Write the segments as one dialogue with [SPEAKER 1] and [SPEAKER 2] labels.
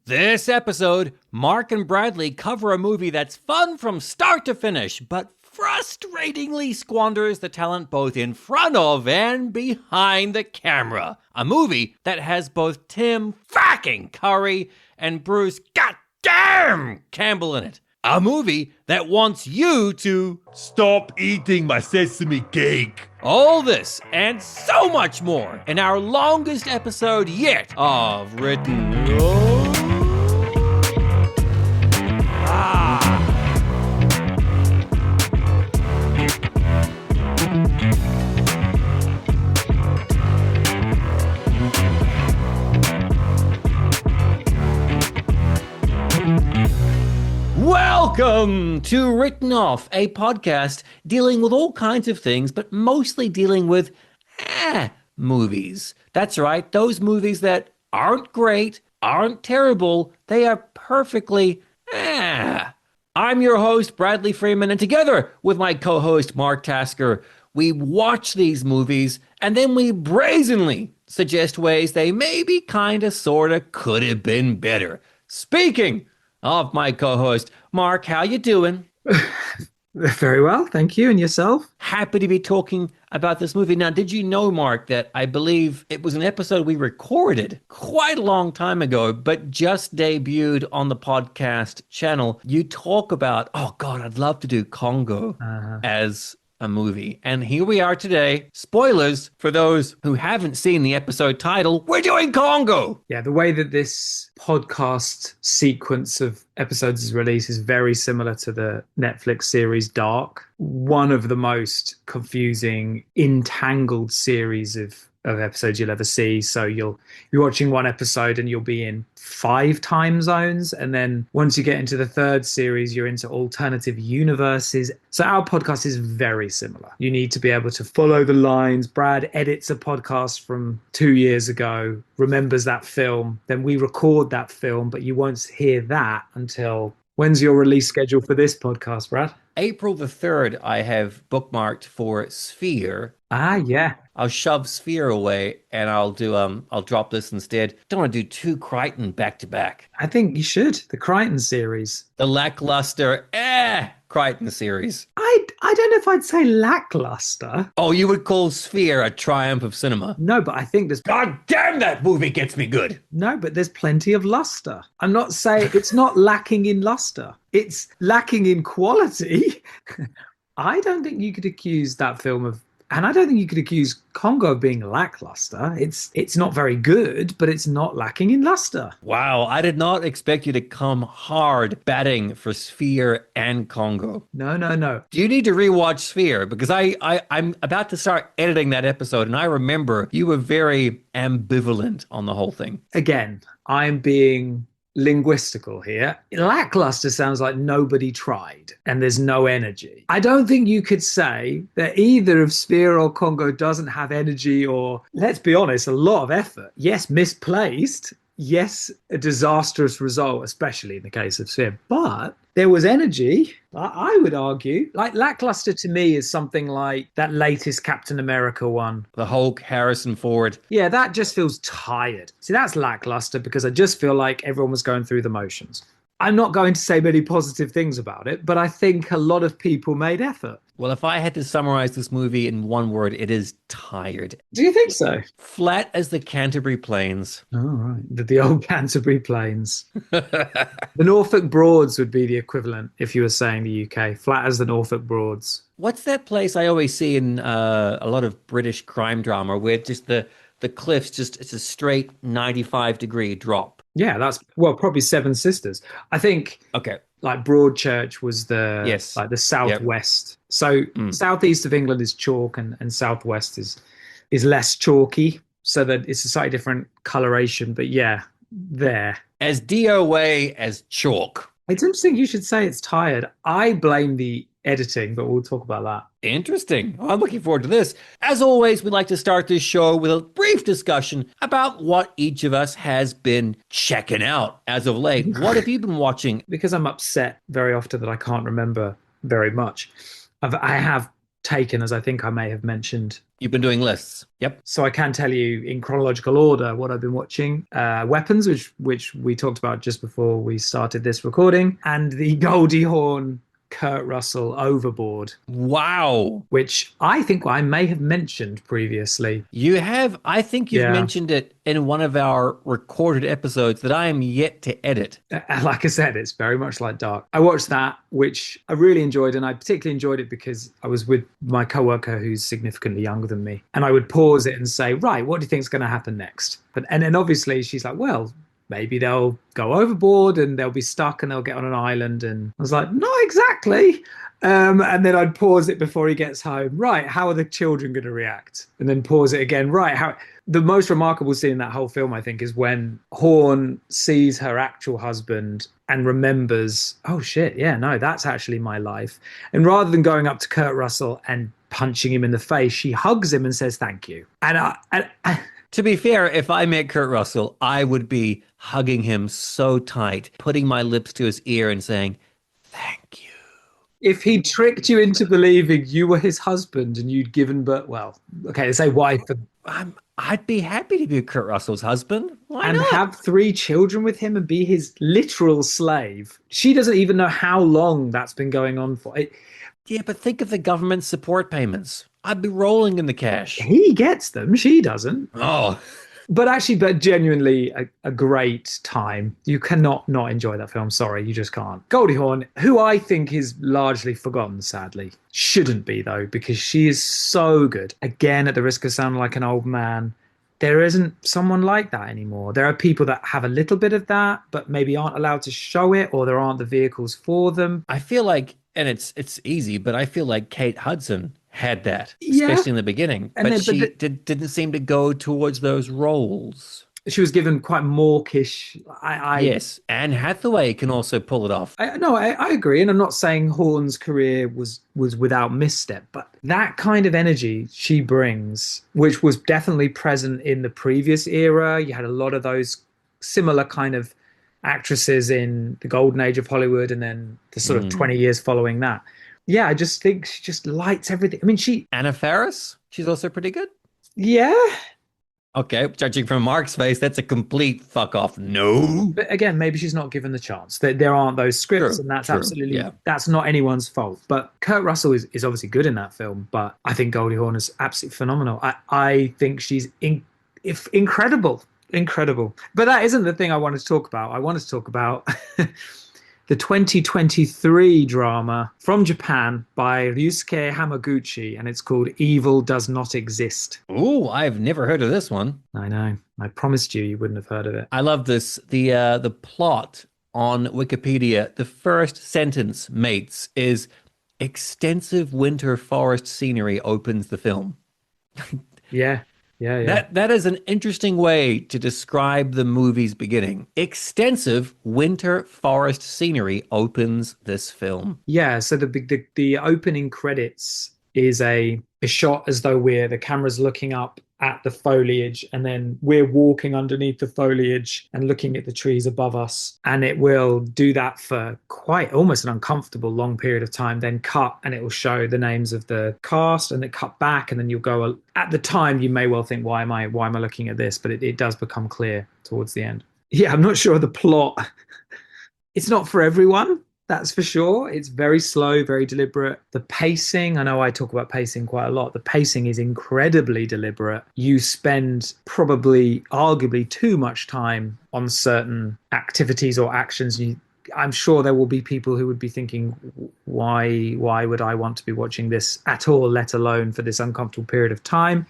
[SPEAKER 1] This episode, Mark and Bradley cover a movie that's fun from start to finish, but frustratingly squanders the talent both in front of and behind the camera. A movie that has both Tim fucking Curry and Bruce goddamn Campbell in it. A movie that wants you to
[SPEAKER 2] stop eating my sesame cake.
[SPEAKER 1] All this and so much more in our longest episode yet of Written. Welcome to Written Off, a podcast dealing with all kinds of things, but mostly dealing with movies. That's right, those movies that aren't great, aren't terrible, they are perfectly I'm your host, Bradley Freeman, and together with my co-host, Mark Tasker, we watch these movies and then we brazenly suggest ways they maybe kinda sorta could have been better. Speaking of my co-host, Mark, how you doing?
[SPEAKER 3] Very well, thank you. And yourself?
[SPEAKER 1] Happy to be talking about this movie. Now, did you know, Mark, that I believe it was an episode we recorded quite a long time ago, but just debuted on the podcast channel? You talk about, oh God, I'd love to do Congo as a movie. And here we are today. Spoilers for those who haven't seen the episode title. We're doing Congo.
[SPEAKER 3] Yeah, the way that this podcast sequence of episodes is released is very similar to the Netflix series Dark. One of the most confusing, entangled series of episodes you'll ever see. So you're watching one episode and you'll be in 5 time zones, and then once you get into the third series you're into alternative universes. So our podcast is very similar. You need to be able to follow the lines. Brad edits a podcast from 2 years ago, remembers that film, then we record that film, but you won't hear that until... When's your release schedule for this podcast, Brad?
[SPEAKER 1] April the 3rd, I have bookmarked for Sphere.
[SPEAKER 3] Yeah.
[SPEAKER 1] I'll shove Sphere away and I'll drop this instead. Don't want to do 2 Crichton back to back.
[SPEAKER 3] I think you should. The Crichton series.
[SPEAKER 1] The lackluster, Crichton series.
[SPEAKER 3] I don't know if I'd say lackluster.
[SPEAKER 1] Oh, you would call Sphere a triumph of cinema?
[SPEAKER 3] No, but I think there's...
[SPEAKER 1] God damn, that movie gets me good.
[SPEAKER 3] No, but there's plenty of luster. I'm not saying it's not lacking in luster. It's lacking in quality. I don't think you could accuse that film of... And I don't think you could accuse Congo of being lackluster. It's not very good, but it's not lacking in luster.
[SPEAKER 1] Wow, I did not expect you to come hard batting for Sphere and Congo.
[SPEAKER 3] No.
[SPEAKER 1] Do you need to rewatch Sphere? Because I'm about to start editing that episode, and I remember you were very ambivalent on the whole thing.
[SPEAKER 3] Again, I'm being... linguistical here. Lackluster sounds like nobody tried and there's no energy. I don't think you could say that either of Sphere or Congo doesn't have energy or, let's be honest, a lot of effort. Yes, misplaced. Yes, a disastrous result, especially in the case of Sphere. But there was energy, I would argue. Like, lackluster to me is something like that latest Captain America one.
[SPEAKER 1] The Hulk, Harrison Ford.
[SPEAKER 3] Yeah, that just feels tired. See, that's lackluster because I just feel like everyone was going through the motions. I'm not going to say many positive things about it, but I think a lot of people made effort.
[SPEAKER 1] Well, if I had to summarize this movie in one word, it is tired.
[SPEAKER 3] Do you think so?
[SPEAKER 1] Flat as the Canterbury Plains.
[SPEAKER 3] Oh, right. The old Canterbury Plains. The Norfolk Broads would be the equivalent if you were saying the UK. Flat as the Norfolk Broads.
[SPEAKER 1] What's that place I always see in a lot of British crime drama where just the cliffs, it's a straight 95-degree drop?
[SPEAKER 3] Yeah, that's, well, probably Seven Sisters. I think...
[SPEAKER 1] Okay.
[SPEAKER 3] Like Broadchurch was the southwest. Yep. So southeast of England is chalk and southwest is less chalky. So that it's a slightly different coloration. But yeah, there.
[SPEAKER 1] As DOA as chalk.
[SPEAKER 3] It's interesting you should say it's tired. I blame the editing, but we'll talk about that.
[SPEAKER 1] Interesting. Well, I'm looking forward to this. As always, we like to start this show with a brief discussion about what each of us has been checking out as of late. What have you been watching?
[SPEAKER 3] Because I'm upset very often that I can't remember very much. I have taken, as I think I may have mentioned.
[SPEAKER 1] You've been doing lists. Yep.
[SPEAKER 3] So I can tell you in chronological order what I've been watching. Weapons, which we talked about just before we started this recording, and the Goldie Hawn Kurt Russell Overboard,
[SPEAKER 1] Wow.
[SPEAKER 3] which I think I may have mentioned previously.
[SPEAKER 1] You have, I think you've
[SPEAKER 3] Yeah.
[SPEAKER 1] mentioned it in one of our recorded episodes that I am yet to edit.
[SPEAKER 3] Like I said, it's very much like Dark. I watched that, which I really enjoyed, and I particularly enjoyed it because I was with my coworker who's significantly younger than me, and I would pause it and say, right, what do you think is going to happen next? And then obviously she's like, well, maybe they'll go overboard and they'll be stuck and they'll get on an island. And I was like, not exactly. And then I'd pause it before he gets home. Right, how are the children going to react? And then pause it again. Right, how the most remarkable scene in that whole film, I think, is when Horn sees her actual husband and remembers, oh shit, yeah, no, that's actually my life. And rather than going up to Kurt Russell and punching him in the face, she hugs him and says thank you. And
[SPEAKER 1] To be fair, if I met Kurt Russell, I would be hugging him so tight, putting my lips to his ear and saying, thank you.
[SPEAKER 3] if he tricked you into believing you were his husband and you'd given birth, well, okay, let's say wife,
[SPEAKER 1] I'd be happy to be Kurt Russell's husband. Why
[SPEAKER 3] and
[SPEAKER 1] not?
[SPEAKER 3] have 3 children with him and be his literal slave. She doesn't even know how long that's been going on for.
[SPEAKER 1] Yeah, but think of the government support payments. I'd be rolling in the cash.
[SPEAKER 3] He gets them, she doesn't.
[SPEAKER 1] Oh,
[SPEAKER 3] But genuinely a great time. You cannot not enjoy that film. Sorry, you just can't. Goldie Hawn, who I think is largely forgotten, sadly. Shouldn't be, though, because she is so good. Again, at the risk of sounding like an old man, there isn't someone like that anymore. There are people that have a little bit of that, but maybe aren't allowed to show it, or there aren't the vehicles for them.
[SPEAKER 1] I feel like, and it's easy, but I feel like Kate Hudson had that,
[SPEAKER 3] Yeah.
[SPEAKER 1] especially in the beginning.
[SPEAKER 3] And
[SPEAKER 1] But
[SPEAKER 3] then-
[SPEAKER 1] she didn't seem to go towards those roles.
[SPEAKER 3] She was given quite mawkish.
[SPEAKER 1] Yes, Anne Hathaway can also pull it off.
[SPEAKER 3] I agree, and I'm not saying Horn's career was without misstep, but that kind of energy she brings, which was definitely present in the previous era. You had a lot of those similar kind of actresses in the golden age of Hollywood, and then the sort of 20 years following that. Yeah, I just think she just lights everything. I mean,
[SPEAKER 1] Anna Faris, she's also pretty good.
[SPEAKER 3] yeah.
[SPEAKER 1] Okay, judging from Mark's face, that's a complete fuck off. No.
[SPEAKER 3] But again, maybe she's not given the chance. There aren't those scripts,
[SPEAKER 1] True,
[SPEAKER 3] and that's
[SPEAKER 1] true,
[SPEAKER 3] absolutely
[SPEAKER 1] yeah.
[SPEAKER 3] that's not anyone's fault. But Kurt Russell is obviously good in that film. But I think Goldie Hawn is absolutely phenomenal. I think she's incredible. But that isn't the thing I wanted to talk about. I wanted to talk about the 2023 drama from Japan by Ryusuke Hamaguchi, and it's called Evil Does Not Exist.
[SPEAKER 1] Ooh, I've never heard of this one.
[SPEAKER 3] I know. I promised you wouldn't have heard of it.
[SPEAKER 1] I love this. The plot on Wikipedia, the first sentence, mates, is extensive winter forest scenery opens the film.
[SPEAKER 3] Yeah.
[SPEAKER 1] That is an interesting way to describe the movie's beginning. Extensive winter forest scenery opens this film.
[SPEAKER 3] Yeah, so the opening credits is a shot as though the camera's looking up at the foliage, and then we're walking underneath the foliage and looking at the trees above us, and it will do that for quite almost an uncomfortable long period of time, then cut, and it will show the names of the cast, and then cut back, and then you'll go, at the time you may well think, why am I looking at this, but it does become clear towards the end. Yeah, I'm not sure the plot. It's not for everyone, that's for sure. It's very slow, very deliberate. The pacing, I know I talk about pacing quite a lot. The pacing is incredibly deliberate. You spend arguably too much time on certain activities or actions. I'm sure there will be people who would be thinking, why would I want to be watching this at all, let alone for this uncomfortable period of time?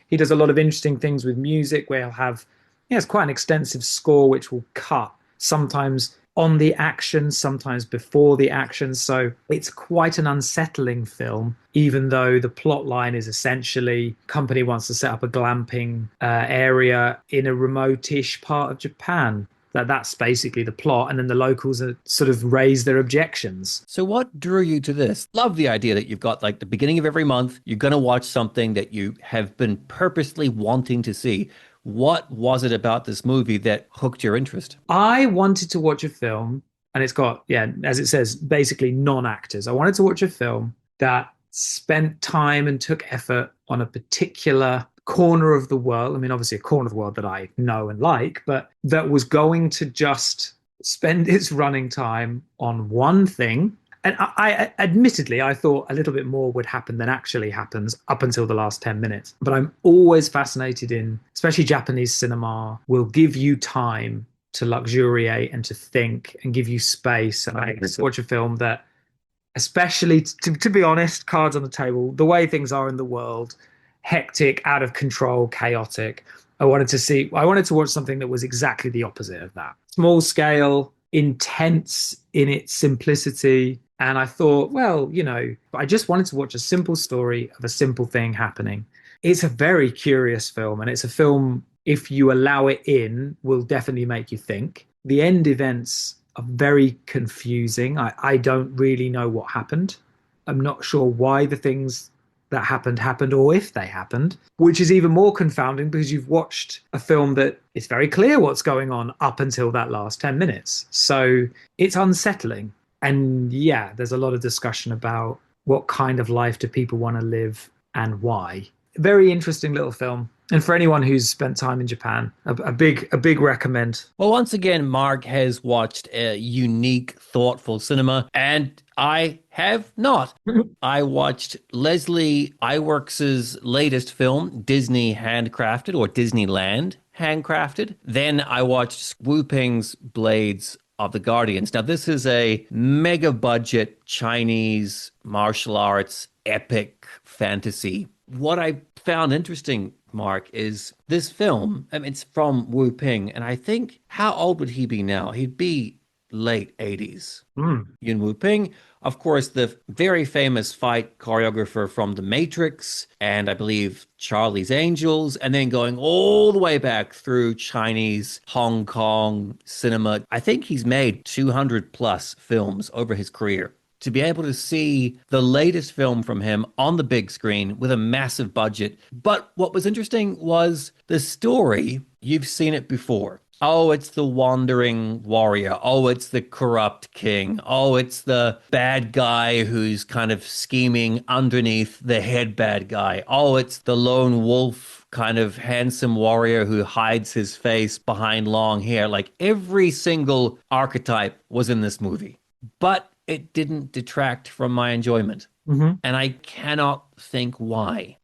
[SPEAKER 3] He does a lot of interesting things with music where he'll have, it's quite an extensive score which will cut sometimes on the action, sometimes before the action. So it's quite an unsettling film, even though the plot line is essentially company wants to set up a glamping area in a remote-ish part of Japan. That's basically the plot. And then the locals are sort of raise their objections.
[SPEAKER 1] So what drew you to this? Love the idea that you've got like the beginning of every month, you're going to watch something that you have been purposely wanting to see. What was it about this movie that hooked your interest?
[SPEAKER 3] I wanted to watch a film, and it's got, as it says, basically non-actors. I wanted to watch a film that spent time and took effort on a particular corner of the world. I mean, obviously, a corner of the world that I know and like, but that was going to just spend its running time on one thing. And I admittedly, I thought a little bit more would happen than actually happens up until the last 10 minutes. But I'm always fascinated in, especially Japanese cinema, will give you time to luxuriate and to think and give you space. And I watch a film that, especially to be honest, cards on the table, the way things are in the world, hectic, out of control, chaotic. I wanted to watch something that was exactly the opposite of that. Small scale, intense in its simplicity. And I thought, well, I just wanted to watch a simple story of a simple thing happening. It's a very curious film, and it's a film, if you allow it in, will definitely make you think. The end events are very confusing. I don't really know what happened. I'm not sure why the things that happened or if they happened, which is even more confounding because you've watched a film that it's very clear what's going on up until that last 10 minutes. So it's unsettling. And yeah, there's a lot of discussion about what kind of life do people want to live and why. Very interesting little film. And for anyone who's spent time in Japan, a big recommend.
[SPEAKER 1] Well, once again, Mark has watched a unique, thoughtful cinema, and I have not. I watched Leslie Iwerks' latest film, Disney Handcrafted, or Disneyland Handcrafted. Then I watched Wu Ping's Blades of the Guardians. Now, this is a mega budget Chinese martial arts epic fantasy. What I found interesting, Mark, is this film. I mean, it's from Wu Ping, and I think, how old would he be now? He'd be late 80s. Yun Wu Ping, of course, the very famous fight choreographer from The Matrix, and I believe Charlie's Angels, and then going all the way back through Chinese, Hong Kong cinema. I think he's made 200 plus films over his career. To be able to see the latest film from him on the big screen with a massive budget. But what was interesting was the story. You've seen it before. Oh, it's the wandering warrior. Oh, it's the corrupt king. Oh, it's the bad guy who's kind of scheming underneath the head bad guy. Oh, it's the lone wolf kind of handsome warrior who hides his face behind long hair. Like every single archetype was in this movie. But it didn't detract from my enjoyment. And I cannot think why.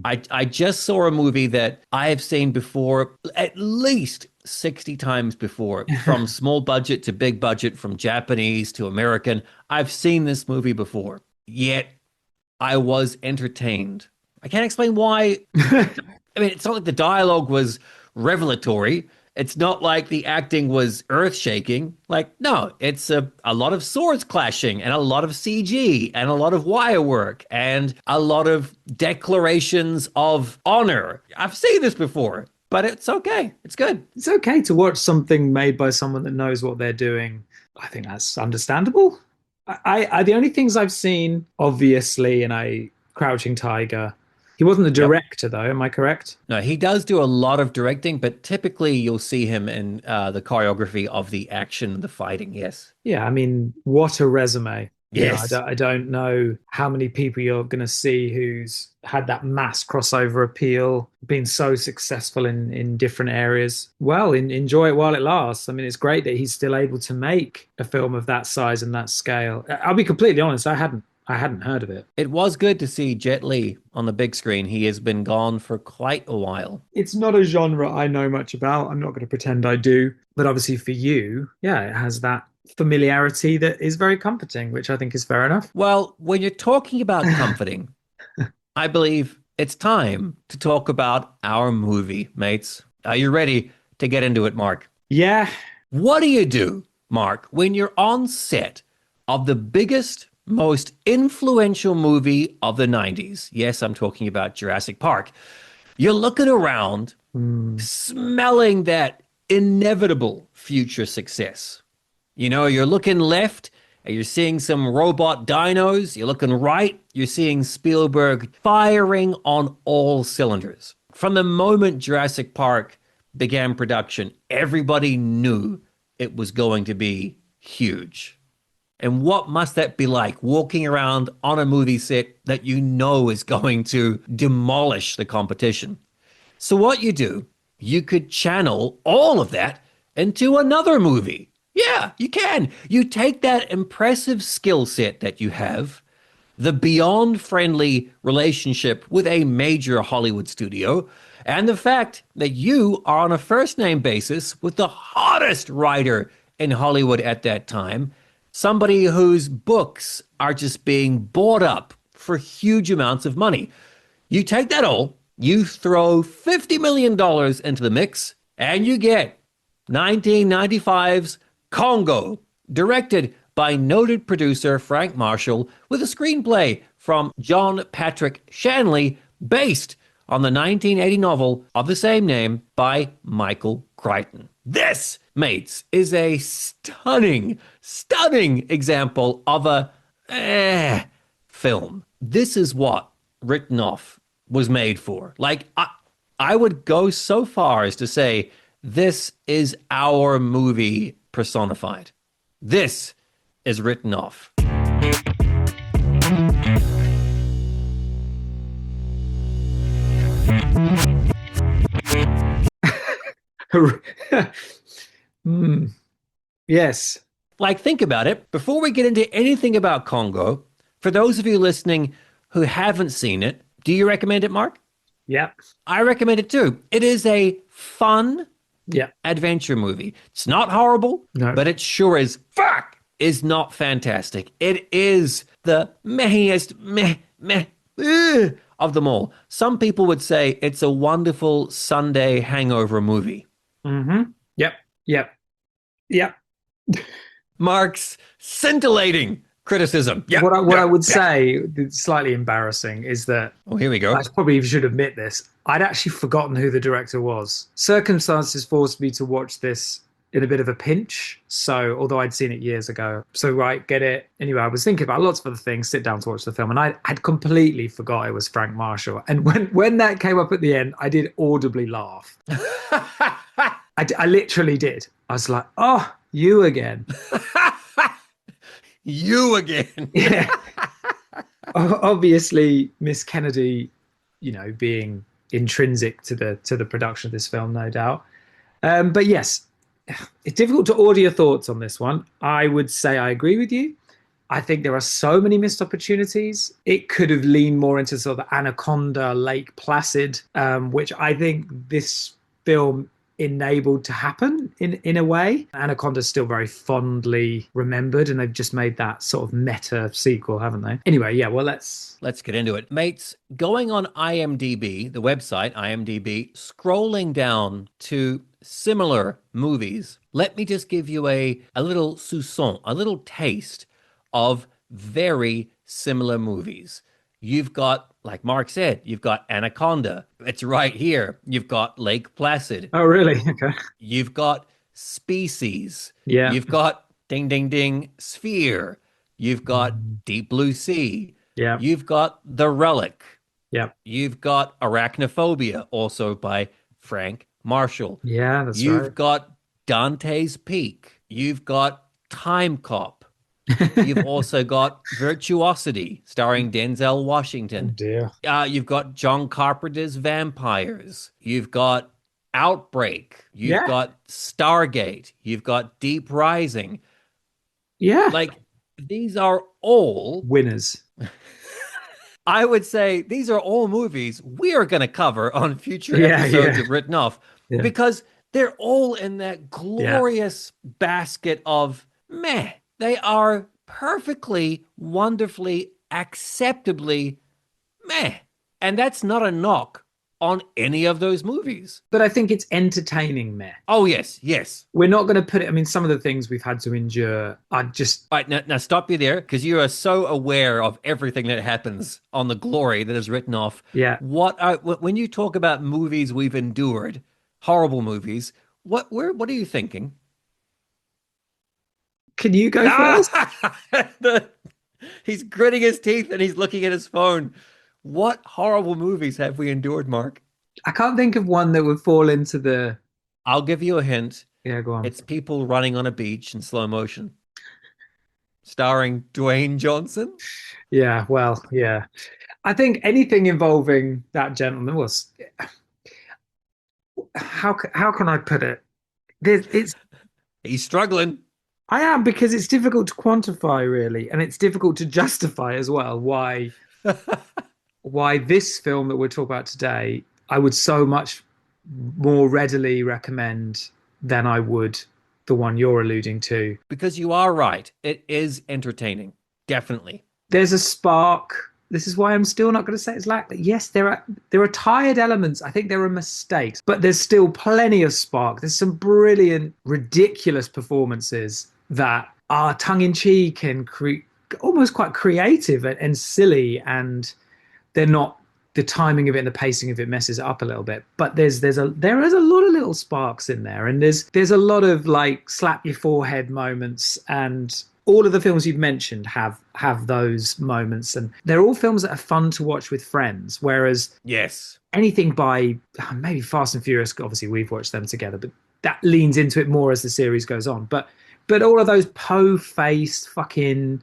[SPEAKER 1] I just saw a movie that I have seen before, at least 60 times before, from small budget to big budget, from Japanese to American. I've seen this movie before, yet I was entertained. I can't explain why. I mean, it's not like the dialogue was revelatory. It's not like the acting was earth-shaking. Like, no, it's a lot of swords clashing and a lot of CG and a lot of wire work and a lot of declarations of honor. I've seen this before, but it's okay. It's good.
[SPEAKER 3] It's okay to watch something made by someone that knows what they're doing. I think that's understandable. I the only things I've seen, obviously, in Crouching Tiger. He wasn't the director, though. Am I correct?
[SPEAKER 1] No, he does do a lot of directing, but typically you'll see him in the choreography of the action, the fighting. Yes.
[SPEAKER 3] Yeah, I mean, what a resume.
[SPEAKER 1] Yes.
[SPEAKER 3] Yeah, I don't know how many people you're going to see who's had that mass crossover appeal, been so successful in different areas. Well, enjoy it while it lasts. I mean, it's great that he's still able to make a film of that size and that scale. I'll be completely honest, I hadn't heard of it.
[SPEAKER 1] It was good to see Jet Li on the big screen. He has been gone for quite a while.
[SPEAKER 3] It's not a genre I know much about. I'm not going to pretend I do. But obviously for you, yeah, it has that familiarity that is very comforting, which I think is fair enough.
[SPEAKER 1] Well, when you're talking about comforting, I believe it's time to talk about our movie, mates. Are you ready to get into it, Mark?
[SPEAKER 3] Yeah.
[SPEAKER 1] What do you do, Mark, when you're on set of the biggest, most influential movie of the 90s? Yes, I'm talking about Jurassic Park. You're looking around, smelling that inevitable future success. You know, you're looking left and you're seeing some robot dinos. You're looking right, you're seeing Spielberg firing on all cylinders. From the moment Jurassic Park began production, everybody knew it was going to be huge. And what must that be like walking around on a movie set that you know is going to demolish the competition? So what you do, you could channel all of that into another movie. Yeah, you can. You take that impressive skill set that you have, the beyond friendly relationship with a major Hollywood studio, and the fact that you are on a first name basis with the hottest writer in Hollywood at that time, somebody whose books are just being bought up for huge amounts of money. You take that all, you throw $50 million into the mix, and you get 1995's Congo, directed by noted producer Frank Marshall, with a screenplay from John Patrick Shanley, based on the 1980 novel of the same name by Michael Crichton. This, mates, is a stunning, stunning example of a film. This is what Written Off was made for. Like, I would go so far as to say this is our movie personified. This is Written Off.
[SPEAKER 3] Yes.
[SPEAKER 1] Like, think about it. Before we get into anything about Congo, for those of you listening who haven't seen it, do you recommend it, Mark?
[SPEAKER 3] Yeah.
[SPEAKER 1] I recommend it too. It is a fun
[SPEAKER 3] Yeah.
[SPEAKER 1] adventure movie. It's not horrible,
[SPEAKER 3] No.
[SPEAKER 1] but it sure as fuck is not fantastic. It is the mehiest of them all. Some people would say it's a wonderful Sunday hangover movie.
[SPEAKER 3] Mm-hmm. Yep. Yep. Yep.
[SPEAKER 1] Mark's scintillating criticism. Yeah.
[SPEAKER 3] What I would say, that's slightly embarrassing, is that
[SPEAKER 1] Oh, here we go.
[SPEAKER 3] I probably should admit this. I'd actually forgotten who the director was. Circumstances forced me to watch this in a bit of a pinch. So, although I'd seen it years ago, so right, get it. Anyway, I was thinking about lots of other things. Sit down to watch the film, and I'd completely forgot it was Frank Marshall. And when that came up at the end, I did audibly laugh. I literally did. I was like, "Oh, you again."
[SPEAKER 1] You again.
[SPEAKER 3] Yeah. Obviously, Miss Kennedy, being intrinsic to the production of this film, no doubt. But yes, it's difficult to order your thoughts on this one. I would say I agree with you. I think there are so many missed opportunities. It could have leaned more into sort of Anaconda, Lake Placid, which I think this film enabled to happen in a way. Anaconda's still very fondly remembered, and they've just made that sort of meta sequel, haven't they? Anyway, yeah, well, let's
[SPEAKER 1] get into it. Mates, going on IMDb, the website IMDb, scrolling down to similar movies, let me just give you a little soupçon, a little taste of very similar movies. You've got, like Mark said, you've got Anaconda. It's right here. You've got Lake Placid.
[SPEAKER 3] Oh, really? Okay.
[SPEAKER 1] You've got Species.
[SPEAKER 3] Yeah.
[SPEAKER 1] You've got Ding Ding Ding Sphere. You've got Deep Blue Sea.
[SPEAKER 3] Yeah.
[SPEAKER 1] You've got The Relic.
[SPEAKER 3] Yeah.
[SPEAKER 1] You've got Arachnophobia, also by Frank Marshall.
[SPEAKER 3] Yeah, that's
[SPEAKER 1] You've
[SPEAKER 3] right.
[SPEAKER 1] got Dante's Peak. You've got Time Cop. You've also got Virtuosity, starring Denzel
[SPEAKER 3] Oh,
[SPEAKER 1] Washington.
[SPEAKER 3] dear.
[SPEAKER 1] You've got John Carpenter's Vampires. You've got Outbreak. You've got Stargate. You've got Deep Rising.
[SPEAKER 3] Yeah.
[SPEAKER 1] Like, these are all,
[SPEAKER 3] Winners.
[SPEAKER 1] I would say, these are all movies we are going to cover on future
[SPEAKER 3] Yeah,
[SPEAKER 1] episodes
[SPEAKER 3] yeah.
[SPEAKER 1] of Written Off,
[SPEAKER 3] Yeah.
[SPEAKER 1] because they're all in that glorious basket of meh. They are perfectly, wonderfully, acceptably meh. And that's not a knock on any of those movies.
[SPEAKER 3] But I think it's entertaining meh.
[SPEAKER 1] Oh, yes, yes.
[SPEAKER 3] We're not going to put it, I mean, some of the things we've had to endure are just,
[SPEAKER 1] All right, now stop you there, because you are so aware of everything that happens on the glory that is Written Off.
[SPEAKER 3] yeah.
[SPEAKER 1] When you talk about movies we've endured, horrible movies, what are you thinking?
[SPEAKER 3] Can you go first?
[SPEAKER 1] He's gritting his teeth and he's looking at his phone. What horrible movies have we endured, Mark?
[SPEAKER 3] I can't think of one that would fall into the.
[SPEAKER 1] I'll give you a hint.
[SPEAKER 3] Yeah, go on.
[SPEAKER 1] It's people running on a beach in slow motion. starring Dwayne Johnson.
[SPEAKER 3] Yeah, well, yeah. I think anything involving that gentleman was how can I put it? It's
[SPEAKER 1] He's struggling.
[SPEAKER 3] I am because it's difficult to quantify really, and it's difficult to justify as well why this film that we're talking about today I would so much more readily recommend than I would the one you're alluding to.
[SPEAKER 1] Because you are right. It is entertaining. Definitely.
[SPEAKER 3] There's a spark. This is why I'm still not going to say it's lackluster. Yes, there are tired elements. I think there are mistakes, but there's still plenty of spark. There's some brilliant, ridiculous performances that are tongue in cheek and almost quite creative and silly, and they're not. The timing of it and the pacing of it messes it up a little bit, but there is a lot of little sparks in there, and there's a lot of like slap your forehead moments, and all of the films you've mentioned have those moments, and they're all films that are fun to watch with friends. Whereas
[SPEAKER 1] Yes.
[SPEAKER 3] anything by maybe Fast and Furious, obviously we've watched them together, but that leans into it more as the series goes on. But all of those po-faced fucking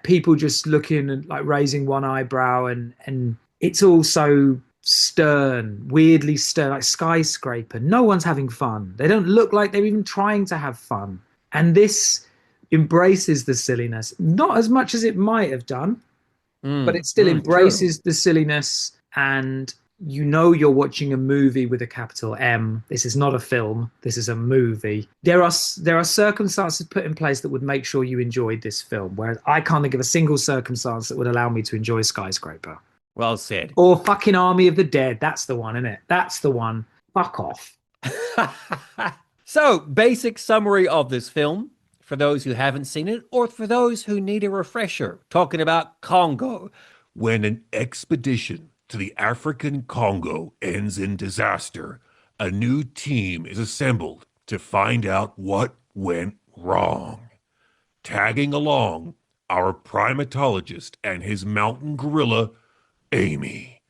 [SPEAKER 3] people just looking and like raising one eyebrow, and it's all so stern, weirdly stern, like Skyscraper. No one's having fun. They don't look like they're even trying to have fun. And this embraces the silliness, not as much as it might have done, but it still embraces the silliness. And you know you're watching a movie with a capital M. This is not a film. This is a movie. There are circumstances put in place that would make sure you enjoyed this film, whereas I can't think of a single circumstance that would allow me to enjoy Skyscraper.
[SPEAKER 1] Well said.
[SPEAKER 3] Or fucking Army of the Dead. That's the one, isn't it? That's the one. Fuck off.
[SPEAKER 1] So, basic summary of this film for those who haven't seen it or for those who need a refresher. Talking about Congo.
[SPEAKER 2] When an expedition to the African Congo ends in disaster, a new team is assembled to find out what went wrong. Tagging along, our primatologist and his mountain gorilla, Amy.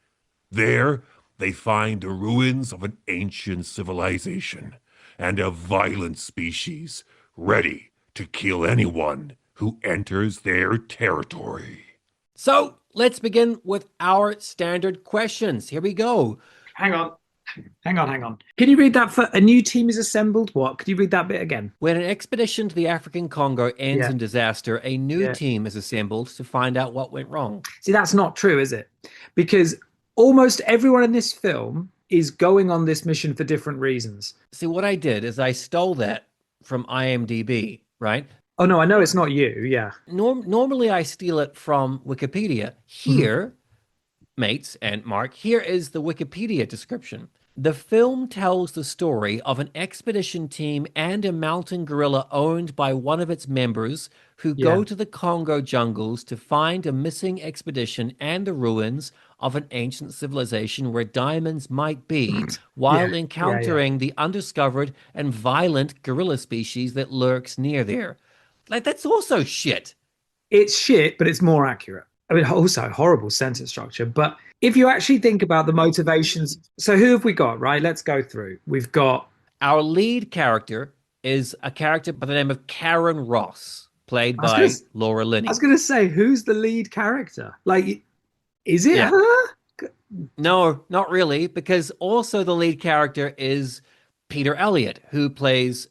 [SPEAKER 2] There, they find the ruins of an ancient civilization and a violent species ready to kill anyone who enters their territory.
[SPEAKER 1] So, let's begin with our standard questions. Here we go.
[SPEAKER 3] Hang on. Can you read that? For a new team is assembled? What? Could you read that bit again?
[SPEAKER 1] When an expedition to the African Congo ends in disaster, a new team is assembled to find out what went wrong.
[SPEAKER 3] See, that's not true, is it? Because almost everyone in this film is going on this mission for different reasons.
[SPEAKER 1] See, what I did is I stole that from IMDb, right?
[SPEAKER 3] Oh, no, I know it's not you. Yeah.
[SPEAKER 1] Normally I steal it from Wikipedia. Here, mates and Mark, here is the Wikipedia description. The film tells the story of an expedition team and a mountain gorilla owned by one of its members who go to the Congo jungles to find a missing expedition and the ruins of an ancient civilization where diamonds might be, while encountering the undiscovered and violent gorilla species that lurks near there. Like, that's also shit.
[SPEAKER 3] It's shit, but it's more accurate. I mean, also horrible sentence structure. But if you actually think about the motivations, so who have we got, right? Let's go through. We've got...
[SPEAKER 1] Our lead character is a character by the name of Karen Ross, played by Laura Linney.
[SPEAKER 3] I was going to say, who's the lead character? Like, is it her?
[SPEAKER 1] No, not really, because also the lead character is Peter Elliott, who is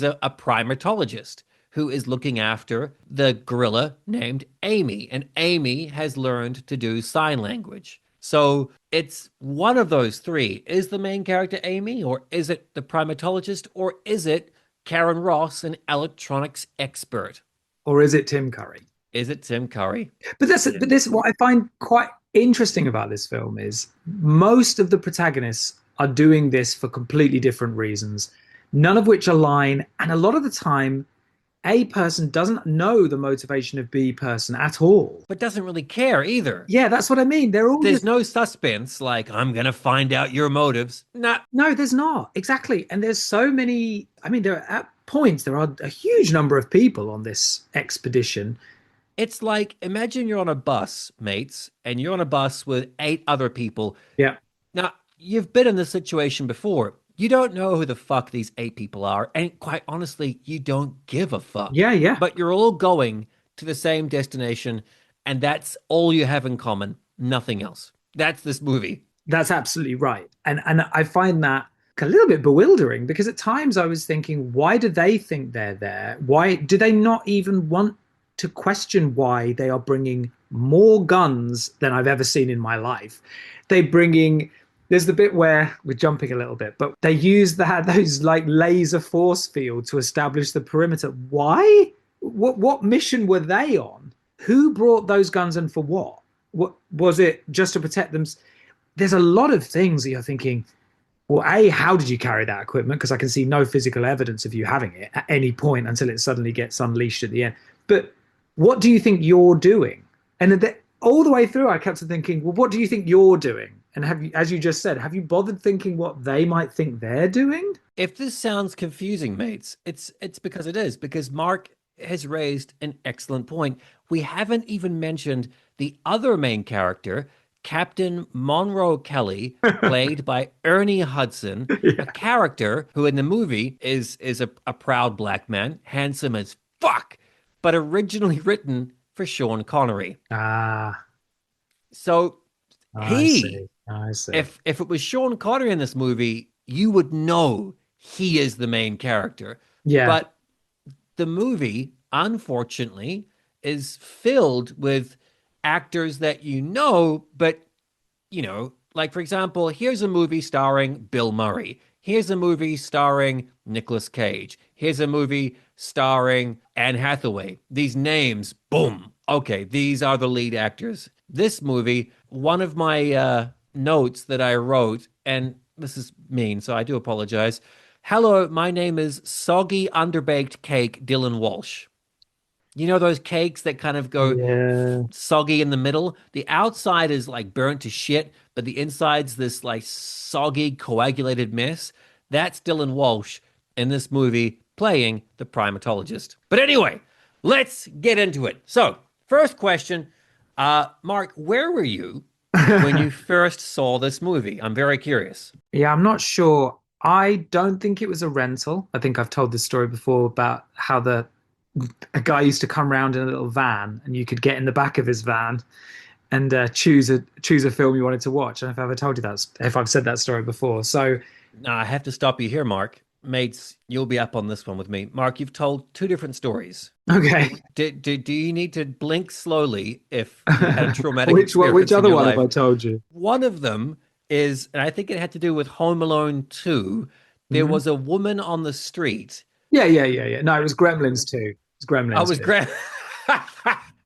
[SPEAKER 1] a primatologist who is looking after the gorilla named Amy. And Amy has learned to do sign language. So it's one of those three. Is the main character Amy, or is it the primatologist, or is it Karen Ross, an electronics expert?
[SPEAKER 3] Or is it Tim Curry?
[SPEAKER 1] Is it Tim Curry?
[SPEAKER 3] But this what I find quite interesting about this film is most of the protagonists are doing this for completely different reasons, none of which align. And a lot of the time, A person doesn't know the motivation of B person at all.
[SPEAKER 1] But doesn't really care either.
[SPEAKER 3] Yeah, that's what I mean.
[SPEAKER 1] There's no suspense, like, I'm going to find out your motives. Nah.
[SPEAKER 3] No, there's not. Exactly. And there's so many, I mean, there are a huge number of people on this expedition.
[SPEAKER 1] It's like, imagine you're on a bus, mates, and you're on a bus with 8 other people.
[SPEAKER 3] Yeah.
[SPEAKER 1] Now, you've been in this situation before. You don't know who the fuck these 8 people are. And quite honestly, you don't give a fuck.
[SPEAKER 3] Yeah.
[SPEAKER 1] But you're all going to the same destination, and that's all you have in common. Nothing else. That's this movie.
[SPEAKER 3] That's absolutely right. And I find that a little bit bewildering because at times I was thinking, why do they think they're there? Why do they not even want to question why they are bringing more guns than I've ever seen in my life? They bringing There's the bit where we're jumping a little bit, but they use those like laser force field to establish the perimeter. Why? What mission were they on? Who brought those guns and for what? What was it, just to protect them? There's a lot of things that you're thinking, well, A, how did you carry that equipment? Because I can see no physical evidence of you having it at any point until it suddenly gets unleashed at the end. But what do you think you're doing? And all the way through, I kept thinking, well, what do you think you're doing? And have you, as you just said, have you bothered thinking what they might think they're doing?
[SPEAKER 1] If this sounds confusing, mates, it's because it is, because Mark has raised an excellent point. We haven't even mentioned the other main character, Captain Monroe Kelly, played by Ernie Hudson, a character who in the movie is a proud black man, handsome as fuck, but originally written for Sean Connery. So
[SPEAKER 3] I see.
[SPEAKER 1] if it was Sean Connery in this movie, you would know he is the main character.
[SPEAKER 3] Yeah.
[SPEAKER 1] But the movie, unfortunately, is filled with actors that you know, but, you know, like, for example, here's a movie starring Bill Murray. Here's a movie starring Nicolas Cage. Here's a movie starring Anne Hathaway. These names, boom. Okay, these are the lead actors. This movie, one of my notes that I wrote, and this is mean, so I do apologize. Hello, my name is Soggy Underbaked Cake Dylan Walsh. You know those cakes that kind of go soggy in the middle? The outside is like burnt to shit, but the inside's this like soggy, coagulated mess. That's Dylan Walsh in this movie playing the primatologist. But anyway, let's get into it. So, first question, Mark, where were you when you first saw this movie? I'm very curious.
[SPEAKER 3] Yeah, I'm not sure. I don't think it was a rental. I think I've told this story before about how a guy used to come around in a little van and you could get in the back of his van and choose a film you wanted to watch. I don't know if I've ever told you that, if I've said that story before. So
[SPEAKER 1] now I have to stop you here, Mark. Mates, you'll be up on this one with me. Mark, you've told two different stories.
[SPEAKER 3] Okay.
[SPEAKER 1] Do you need to blink slowly if you had a traumatic experience?
[SPEAKER 3] Which other one
[SPEAKER 1] life?
[SPEAKER 3] have I told you?
[SPEAKER 1] One of them is, and I think it had to do with Home Alone 2. There was a woman on the street.
[SPEAKER 3] Yeah. No, it was Gremlins 2. It was Gremlins.
[SPEAKER 1] I was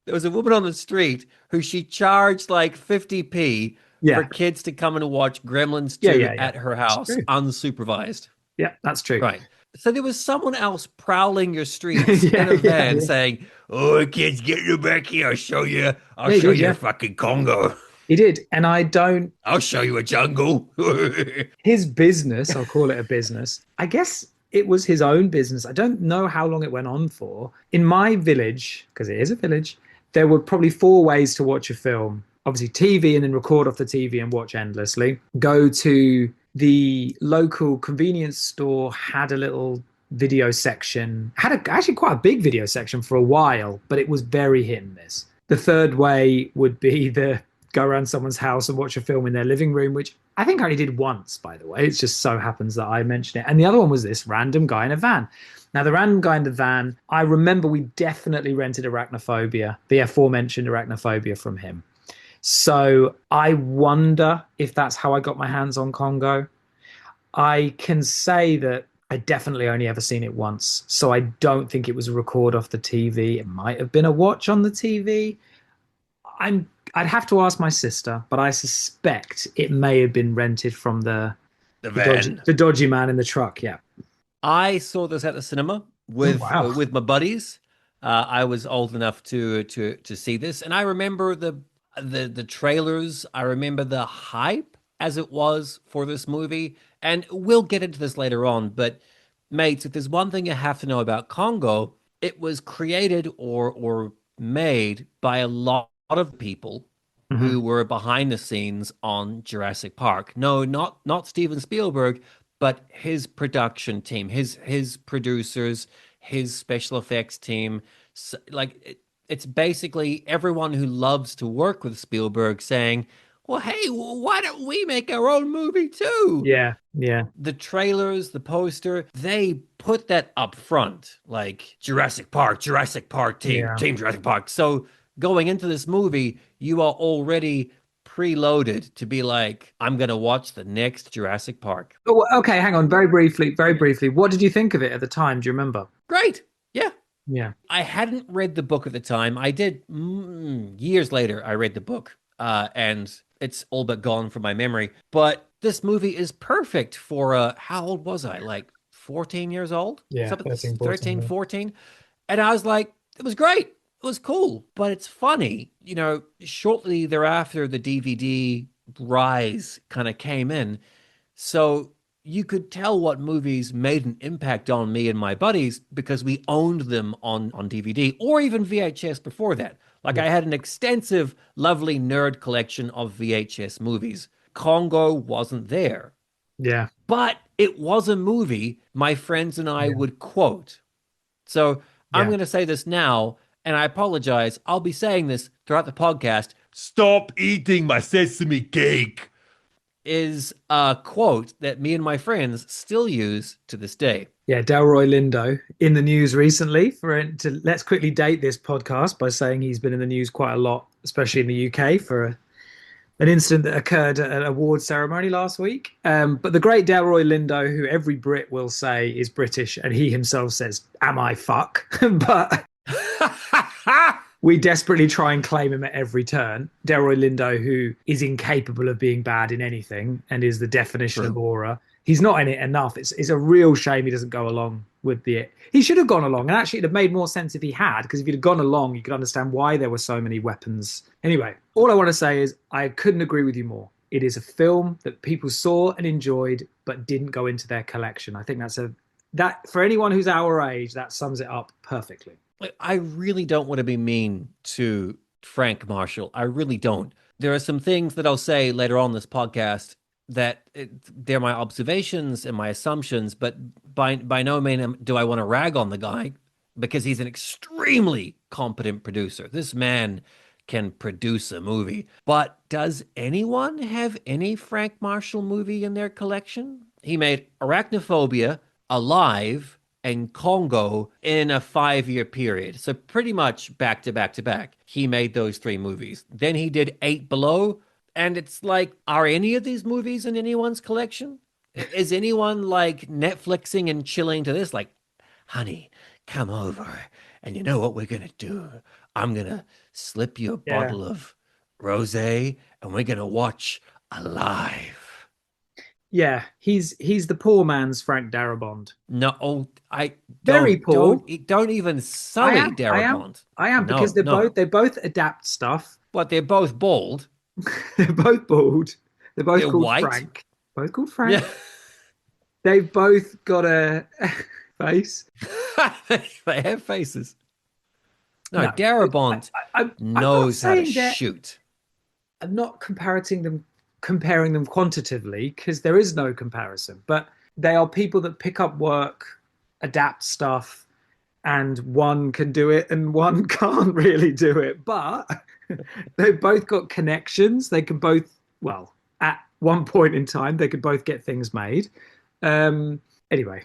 [SPEAKER 1] There was a woman on the street who she charged like 50p for kids to come and watch Gremlins 2 at her house, unsupervised.
[SPEAKER 3] Yeah, that's true.
[SPEAKER 1] Right. So there was someone else prowling your streets in a van saying, "Oh, kids, get your back here. I'll show you fucking Congo."
[SPEAKER 3] He did. And
[SPEAKER 1] I'll show you a jungle.
[SPEAKER 3] His business, I'll call it a business. I guess it was his own business. I don't know how long it went on for. In my village, because it is a village, there were probably 4 ways to watch a film. Obviously TV, and then record off the TV and watch endlessly. Go to the local convenience store, had a little video section, actually quite a big video section for a while, but it was very hit and miss. The third way would be go around someone's house and watch a film in their living room, which I think I only did once, by the way. It just so happens that I mentioned it. And the other one was this random guy in a van. Now, the random guy in the van, I remember we definitely rented Arachnophobia, the aforementioned Arachnophobia from him. So I wonder if that's how I got my hands on Congo. I can say that I definitely only ever seen it once. So I don't think it was a record off the TV. It might have been a watch on the TV. I'd have to ask my sister, but I suspect it may have been rented from the
[SPEAKER 1] van.
[SPEAKER 3] The dodgy man in the truck. Yeah.
[SPEAKER 1] I saw this at the cinema with my buddies. I was old enough to see this, and I remember the trailers. I remember the hype as it was for this movie, and we'll get into this later on. But mates, if there's one thing you have to know about Congo, it was created or made by a lot of people who were behind the scenes on Jurassic Park. No, not Steven Spielberg, but his production team, his producers, his special effects team. So, like It's basically everyone who loves to work with Spielberg saying, well, hey, why don't we make our own movie too?
[SPEAKER 3] Yeah, yeah,
[SPEAKER 1] The trailers, the poster, they put that up front, like Jurassic Park team,
[SPEAKER 3] yeah.
[SPEAKER 1] Team Jurassic Park. So going into this movie, you are already preloaded to be like, I'm going to watch the next Jurassic Park.
[SPEAKER 3] Oh, okay, hang on, very briefly, very briefly. What did you think of it at the time? Do you remember?
[SPEAKER 1] Great. Yeah.
[SPEAKER 3] Yeah,
[SPEAKER 1] I hadn't read the book at the time. I did years later. I read the book, and it's all but gone from my memory. But this movie is perfect for how old was I? Like 14 years old?
[SPEAKER 3] yeah,
[SPEAKER 1] Something
[SPEAKER 3] 13,
[SPEAKER 1] 13,
[SPEAKER 3] 14.
[SPEAKER 1] 14. And I was like, it was great. It was cool, but it's funny. You know, shortly thereafter, the DVD rise kind of came in. So you could tell what movies made an impact on me and my buddies because we owned them on DVD or even VHS before that. Like
[SPEAKER 3] Yeah,
[SPEAKER 1] I had an extensive, lovely nerd collection of VHS movies. Congo wasn't there,
[SPEAKER 3] yeah,
[SPEAKER 1] but it was a movie my friends and I
[SPEAKER 3] yeah,
[SPEAKER 1] would quote. So I'm
[SPEAKER 3] yeah.
[SPEAKER 1] going to say this now, and I apologize. I'll be saying this throughout the podcast.
[SPEAKER 2] Stop eating my sesame cake.
[SPEAKER 1] Is a quote that me and my friends still use to this day.
[SPEAKER 3] Yeah, Delroy Lindo in the news recently. Let's quickly date this podcast by saying he's been in the news quite a lot, especially in the UK, for an incident that occurred at an award ceremony last week. But the great Delroy Lindo, who every Brit will say is British, and he himself says, "Am I fuck?" But we desperately try and claim him at every turn. Delroy Lindo, who is incapable of being bad in anything and is the definition of
[SPEAKER 1] True.
[SPEAKER 3] aura. He's not in it enough. It's a real shame he doesn't go along with the. He should have gone along, and actually, it'd have made more sense if he had, because if he'd have gone along, you could understand why there were so many weapons. Anyway, all I want to say is I couldn't agree with you more. It is a film that people saw and enjoyed, but didn't go into their collection. I think that for anyone who's our age, that sums it up perfectly.
[SPEAKER 1] I really don't want to be mean to Frank Marshall. I really don't. There are some things that I'll say later on this podcast that they're my observations and my assumptions, but by no means do I want to rag on the guy because he's an extremely competent producer. This man can produce a movie. But does anyone have any Frank Marshall movie in their collection? He made Arachnophobia, Alive, and Congo in a 5-year period. So pretty much back to back to back. He made those three movies. Then he did Eight Below. And it's like, are any of these movies in anyone's collection? Is anyone like Netflixing and chilling to this? Like, honey, come over. And you know what we're going to do? I'm going to slip you a
[SPEAKER 3] Yeah.
[SPEAKER 1] bottle of rosé and we're going to watch Alive.
[SPEAKER 3] Yeah, he's the poor man's Frank Darabont.
[SPEAKER 1] No, oh, I
[SPEAKER 3] Very poor.
[SPEAKER 1] don't even sully Darabont.
[SPEAKER 3] I am because
[SPEAKER 1] No, no.
[SPEAKER 3] they both adapt stuff.
[SPEAKER 1] But they're both bald.
[SPEAKER 3] They're both bald. They're both
[SPEAKER 1] They're
[SPEAKER 3] called
[SPEAKER 1] white.
[SPEAKER 3] Frank. Both called Frank.
[SPEAKER 1] Yeah.
[SPEAKER 3] They've both got a face.
[SPEAKER 1] They have faces. No,
[SPEAKER 3] No,
[SPEAKER 1] Darabont
[SPEAKER 3] I'm not
[SPEAKER 1] knows how to
[SPEAKER 3] saying that.
[SPEAKER 1] shoot.
[SPEAKER 3] I'm not comparing them quantitatively because there is no comparison. But they are people that pick up work, adapt stuff, and one can do it and one can't really do it. But they've both got connections. They can both, well, at one point in time, they could both get things made. Anyway,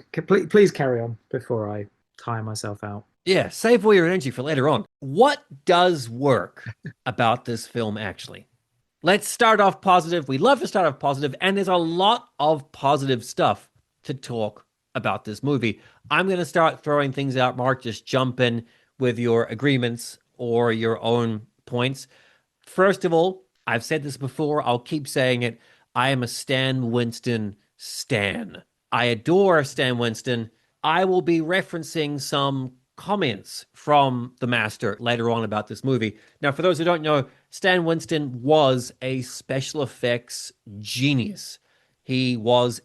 [SPEAKER 3] please carry on before I tire myself out.
[SPEAKER 1] Yeah, save all your energy for later on. What does work about this film, actually? Let's start off positive. We love to start off positive, and there's a lot of positive stuff to talk about this movie. I'm going to start throwing things out, Mark. Just jump in with your agreements or your own points. First of all, I've said this before. I'll keep saying it. I am a Stan Winston stan. I adore Stan Winston. I will be referencing some comments from the master later on about this movie. Now, for those who don't know, Stan Winston was a special effects genius. He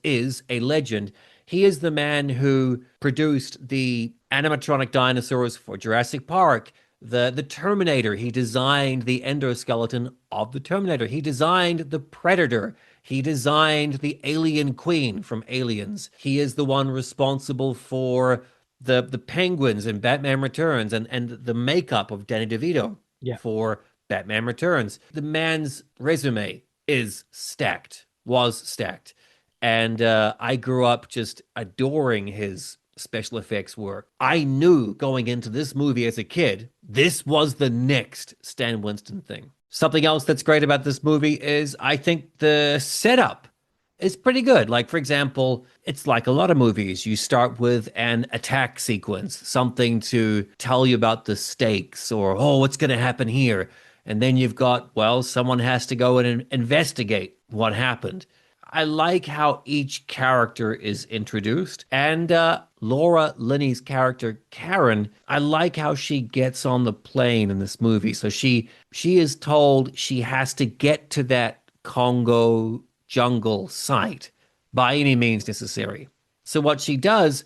[SPEAKER 1] is a legend. He is the man who produced the animatronic dinosaurs for Jurassic Park, the Terminator. He designed the endoskeleton of the Terminator. He designed the Predator. He designed the Alien Queen from Aliens. He is the one responsible for the penguins in Batman Returns and the makeup of Danny DeVito
[SPEAKER 3] Yeah.
[SPEAKER 1] for Batman Returns. The man's resume is stacked, was stacked. And I grew up just adoring his special effects work. I knew going into this movie as a kid, this was the next Stan Winston thing. Something else that's great about this movie is I think the setup is pretty good. Like, for example, it's like a lot of movies. You start with an attack sequence, something to tell you about the stakes or, oh, what's going to happen here? And then you've got, well, someone has to go in and investigate what happened. I like how each character is introduced. And Laura Linney's character, Karen, I like how she gets on the plane in this movie. So she is told she has to get to that Congo jungle site by any means necessary. So what she does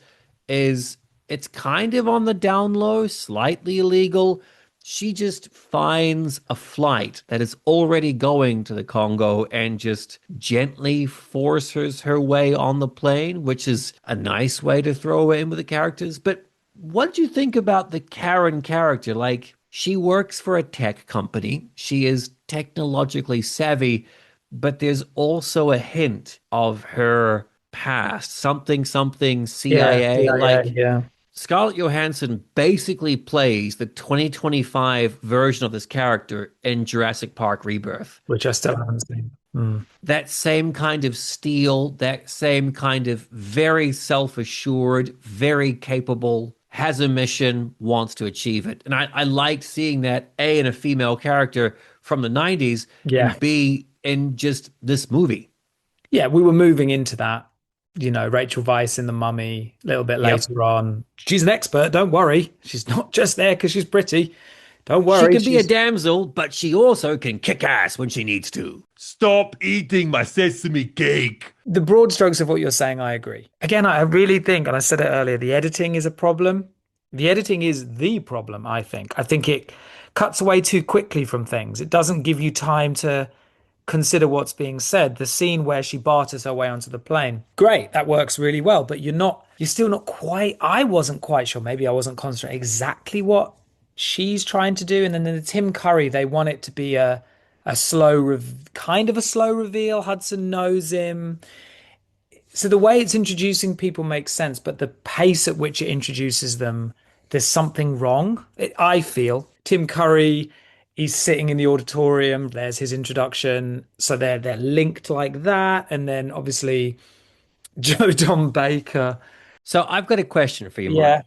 [SPEAKER 1] is it's kind of on the down low, slightly illegal. She just finds a flight that is already going to the Congo and just gently forces her way on the plane, which is a nice way to throw in with the characters. But what do you think about the Karen character? Like, she works for a tech company. She is technologically savvy, but there's also a hint of her past, something CIA. Like,
[SPEAKER 3] Yeah.
[SPEAKER 1] Scarlett Johansson basically plays the 2025 version of this character in Jurassic Park Rebirth.
[SPEAKER 3] Which I still haven't seen. Mm.
[SPEAKER 1] That same kind of steel, that same kind of very self-assured, very capable, has a mission, wants to achieve it. And I liked seeing that, A, in a female character from the 90s,
[SPEAKER 3] Yeah.
[SPEAKER 1] and B, in just this movie.
[SPEAKER 3] Yeah, we were moving into that. Rachel Weisz in The Mummy a little bit
[SPEAKER 1] Yep.
[SPEAKER 3] later on. She's an expert, don't worry. She's not just there because she's pretty. Don't
[SPEAKER 1] She
[SPEAKER 3] worry.
[SPEAKER 1] can be a damsel, but she also can kick ass when she needs to.
[SPEAKER 2] Stop eating my sesame cake.
[SPEAKER 3] The broad strokes of what you're saying, I agree. Again, I really think, and I said it earlier, the editing is a problem. The editing is the problem, I think. I think it cuts away too quickly from things. It doesn't give you time to consider what's being said. The scene where she barters her way onto the plane, great, that works really well, but you're still not quite, I wasn't quite sure, maybe I wasn't concentrating exactly what she's trying to do. And then in the Tim Curry, they want it to be kind of a slow reveal. Hudson knows him. So the way it's introducing people makes sense, but the pace at which it introduces them, there's something wrong. I feel Tim Curry, he's sitting in the auditorium. There's his introduction, so they're linked like that, and then obviously Joe Don Baker.
[SPEAKER 1] So I've got a question for you, Mark.
[SPEAKER 3] Yeah.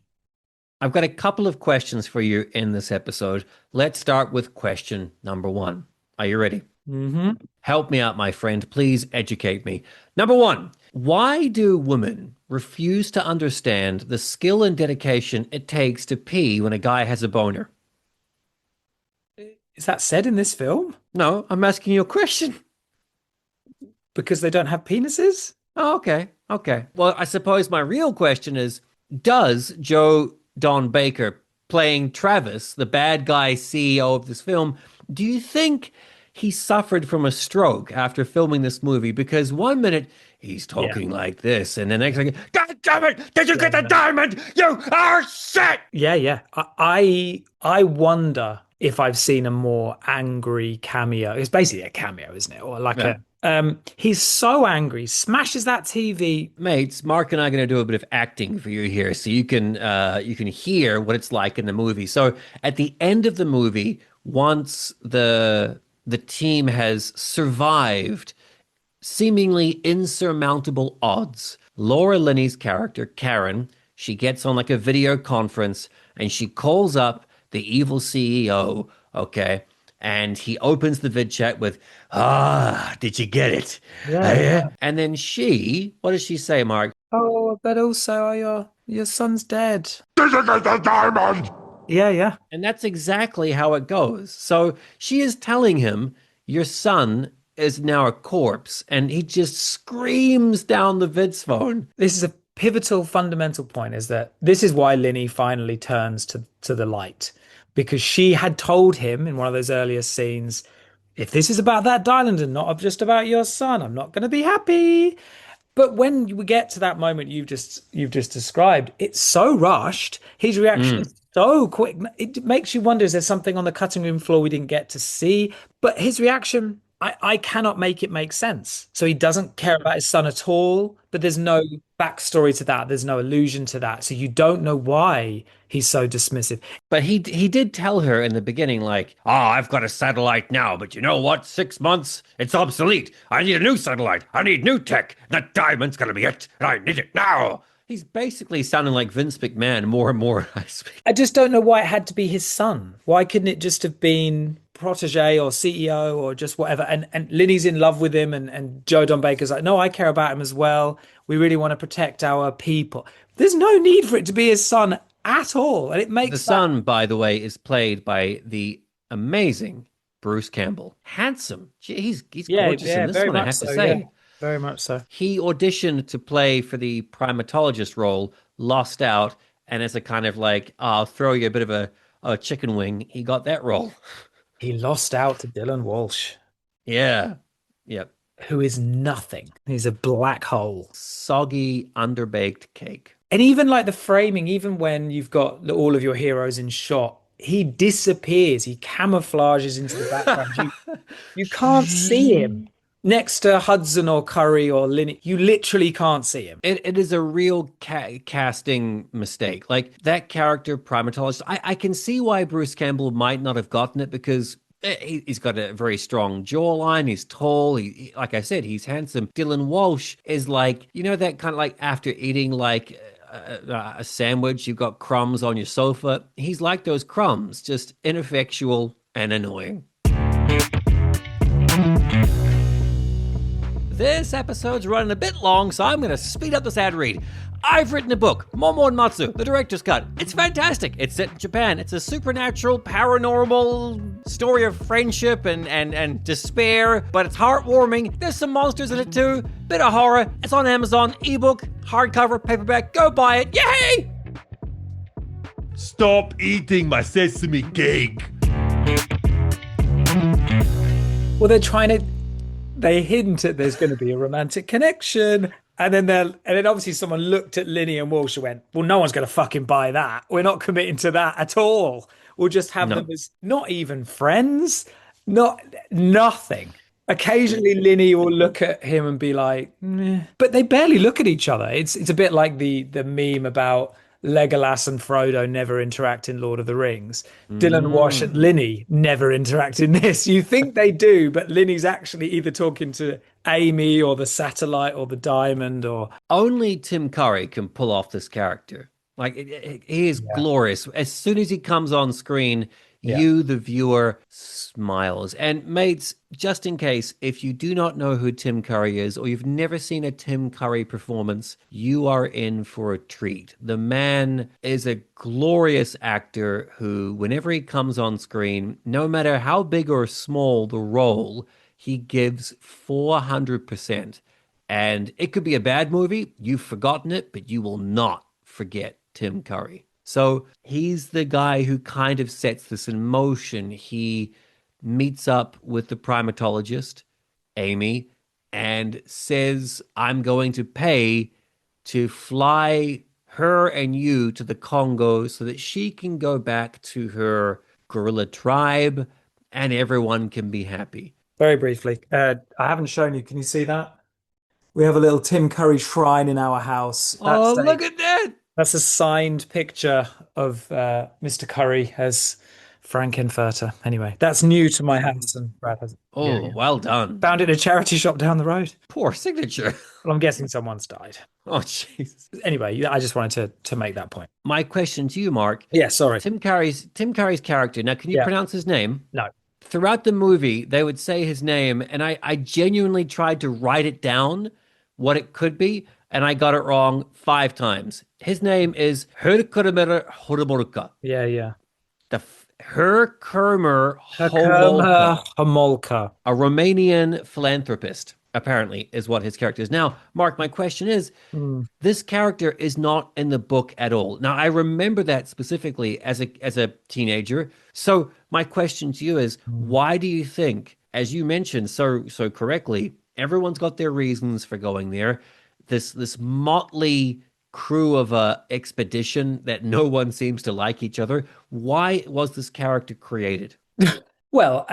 [SPEAKER 1] I've got a couple of questions for you in this episode. Let's start with question number one. Are you ready?
[SPEAKER 3] Mm-hmm.
[SPEAKER 1] Help me out, my friend. Please educate me. Number one, why do women refuse to understand the skill and dedication it takes to pee when a guy has a boner?
[SPEAKER 3] Is that said in this film?
[SPEAKER 1] No, I'm asking you a question.
[SPEAKER 3] Because they don't have penises?
[SPEAKER 1] Oh, okay. Okay. Well, I suppose my real question is, does Joe Don Baker playing Travis, the bad guy CEO of this film, do you think he suffered from a stroke after filming this movie? Because one minute he's talking like this, and the next second, God damn it! Did you get the diamond? You are shit!
[SPEAKER 3] Yeah. I wonder if I've seen a more angry cameo. It's basically a cameo, isn't it? Or like he's so angry, smashes that TV.
[SPEAKER 1] Mates, Mark and I are going to do a bit of acting for you here, so you can hear what it's like in the movie. So at the end of the movie, once the team has survived seemingly insurmountable odds, Laura Linney's character, Karen, she gets on like a video conference and she calls up the evil CEO, okay? And he opens the vid chat with, did you get it?
[SPEAKER 3] Yeah.
[SPEAKER 1] And then what does she say, Mark?
[SPEAKER 3] Oh, but also your son's dead.
[SPEAKER 2] Did you get the diamond?
[SPEAKER 3] Yeah.
[SPEAKER 1] And that's exactly how it goes. So she is telling him, your son is now a corpse, and he just screams down the vid's phone.
[SPEAKER 3] This is a pivotal fundamental point, is that this is why Linney finally turns to the light, because she had told him in one of those earlier scenes, if this is about that diamond and not just about your son, I'm not going to be happy. But when we get to that moment you've just described, it's so rushed. His reaction
[SPEAKER 1] Mm.
[SPEAKER 3] is so quick. It makes you wonder, is there something on the cutting room floor we didn't get to see? But his reaction, I cannot make it make sense. So he doesn't care about his son at all, but there's no backstory to that. There's no allusion to that. So you don't know why he's so dismissive.
[SPEAKER 1] But he did tell her in the beginning, like, "Oh, I've got a satellite now, but you know what? 6 months, it's obsolete. I need a new satellite. I need new tech. That diamond's gonna be it, and I need it now." He's basically sounding like Vince McMahon more and more as I speak.
[SPEAKER 3] I just don't know why it had to be his son. Why couldn't it just have been protege or CEO or just whatever? And Linny's in love with him, and Joe Don Baker's like, no, I care about him as well. We really want to protect our people. There's no need for it to be his son at all. And it
[SPEAKER 1] The
[SPEAKER 3] makes that
[SPEAKER 1] son, by the way, is played by the amazing Bruce Campbell. Handsome. Gee, he's gorgeous in this
[SPEAKER 3] very
[SPEAKER 1] one, I
[SPEAKER 3] much
[SPEAKER 1] have to
[SPEAKER 3] so.
[SPEAKER 1] say.
[SPEAKER 3] Yeah, very much so.
[SPEAKER 1] He auditioned to play for the primatologist role, lost out, and as a kind of like, I'll throw you a bit of a chicken wing, he got that role.
[SPEAKER 3] He lost out to Dylan Walsh,
[SPEAKER 1] Yeah. Yep.
[SPEAKER 3] who is nothing. He's a black hole.
[SPEAKER 1] Soggy, underbaked cake.
[SPEAKER 3] And even like the framing, even when you've got all of your heroes in shot, he disappears. He camouflages into the background. You can't see him next to Hudson or Curry or Linney. You literally can't see him.
[SPEAKER 1] It is a real casting mistake. Like that character, primatologist, I can see why Bruce Campbell might not have gotten it because he's got a very strong jawline. He's tall. Like I said, he's handsome. Dylan Walsh is like, you know, that kind of like after eating like a sandwich, you've got crumbs on your sofa. He's like those crumbs, just ineffectual and annoying. This episode's running a bit long, so I'm going to speed up this ad read. I've written a book, Momo and Matsu, the director's cut. It's fantastic. It's set in Japan. It's a supernatural, paranormal story of friendship and despair, but it's heartwarming. There's some monsters in it too. Bit of horror. It's on Amazon, ebook, hardcover, paperback. Go buy it. Yay!
[SPEAKER 2] Stop eating my sesame cake.
[SPEAKER 3] Well, they hint at there's going to be a romantic connection. And then obviously someone looked at Linney and Walsh and went, well, no one's going to fucking buy that. We're not committing to that at all. We'll just have them as not even friends, nothing. Occasionally Linney will look at him and be like, meh. But they barely look at each other. It's a bit like the meme about Legolas and Frodo never interact in Lord of the Rings. Dylan Walsh and Linney never interact in this. You think they do, but Linney's actually either talking to Amy or the satellite or the diamond or...
[SPEAKER 1] Only Tim Curry can pull off this character. Like, he is glorious. As soon as he comes on screen, you, the viewer, smiles. And mates, just in case, if you do not know who Tim Curry is or you've never seen a Tim Curry performance, you are in for a treat. The man is a glorious actor who, whenever he comes on screen, no matter how big or small the role, he gives 400%. And it could be a bad movie. You've forgotten it, but you will not forget Tim Curry. So he's the guy who kind of sets this in motion. He meets up with the primatologist, Amy, and says, I'm going to pay to fly her and you to the Congo so that she can go back to her gorilla tribe and everyone can be happy.
[SPEAKER 3] Very briefly, I haven't shown you. Can you see that? We have a little Tim Curry shrine in our house.
[SPEAKER 1] Look at that.
[SPEAKER 3] That's a signed picture of Mr. Curry as Frankenfurter. Anyway, that's new to my house, and Brad has.
[SPEAKER 1] Well done.
[SPEAKER 3] Found it in a charity shop down the road.
[SPEAKER 1] Poor signature.
[SPEAKER 3] Well, I'm guessing someone's died.
[SPEAKER 1] Oh, jeez.
[SPEAKER 3] Anyway, I just wanted to make that point.
[SPEAKER 1] My question to you, Mark.
[SPEAKER 3] Yeah, sorry.
[SPEAKER 1] Tim Curry's character. Now, can you pronounce his name?
[SPEAKER 3] No.
[SPEAKER 1] Throughout the movie, they would say his name, and I genuinely tried to write it down, what it could be, and I got it wrong 5 times. His name is Herkurmer Horomolka.
[SPEAKER 3] Yeah.
[SPEAKER 1] The Herkurmer
[SPEAKER 3] Homolka.
[SPEAKER 1] A Romanian philanthropist, apparently, is what his character is. Now, Mark, my question is, this character is not in the book at all. Now, I remember that specifically as a teenager. So my question to you is, why do you think, as you mentioned so correctly, everyone's got their reasons for going there. this motley crew of a expedition that no one seems to like each other. Why was this character created?
[SPEAKER 3] Well,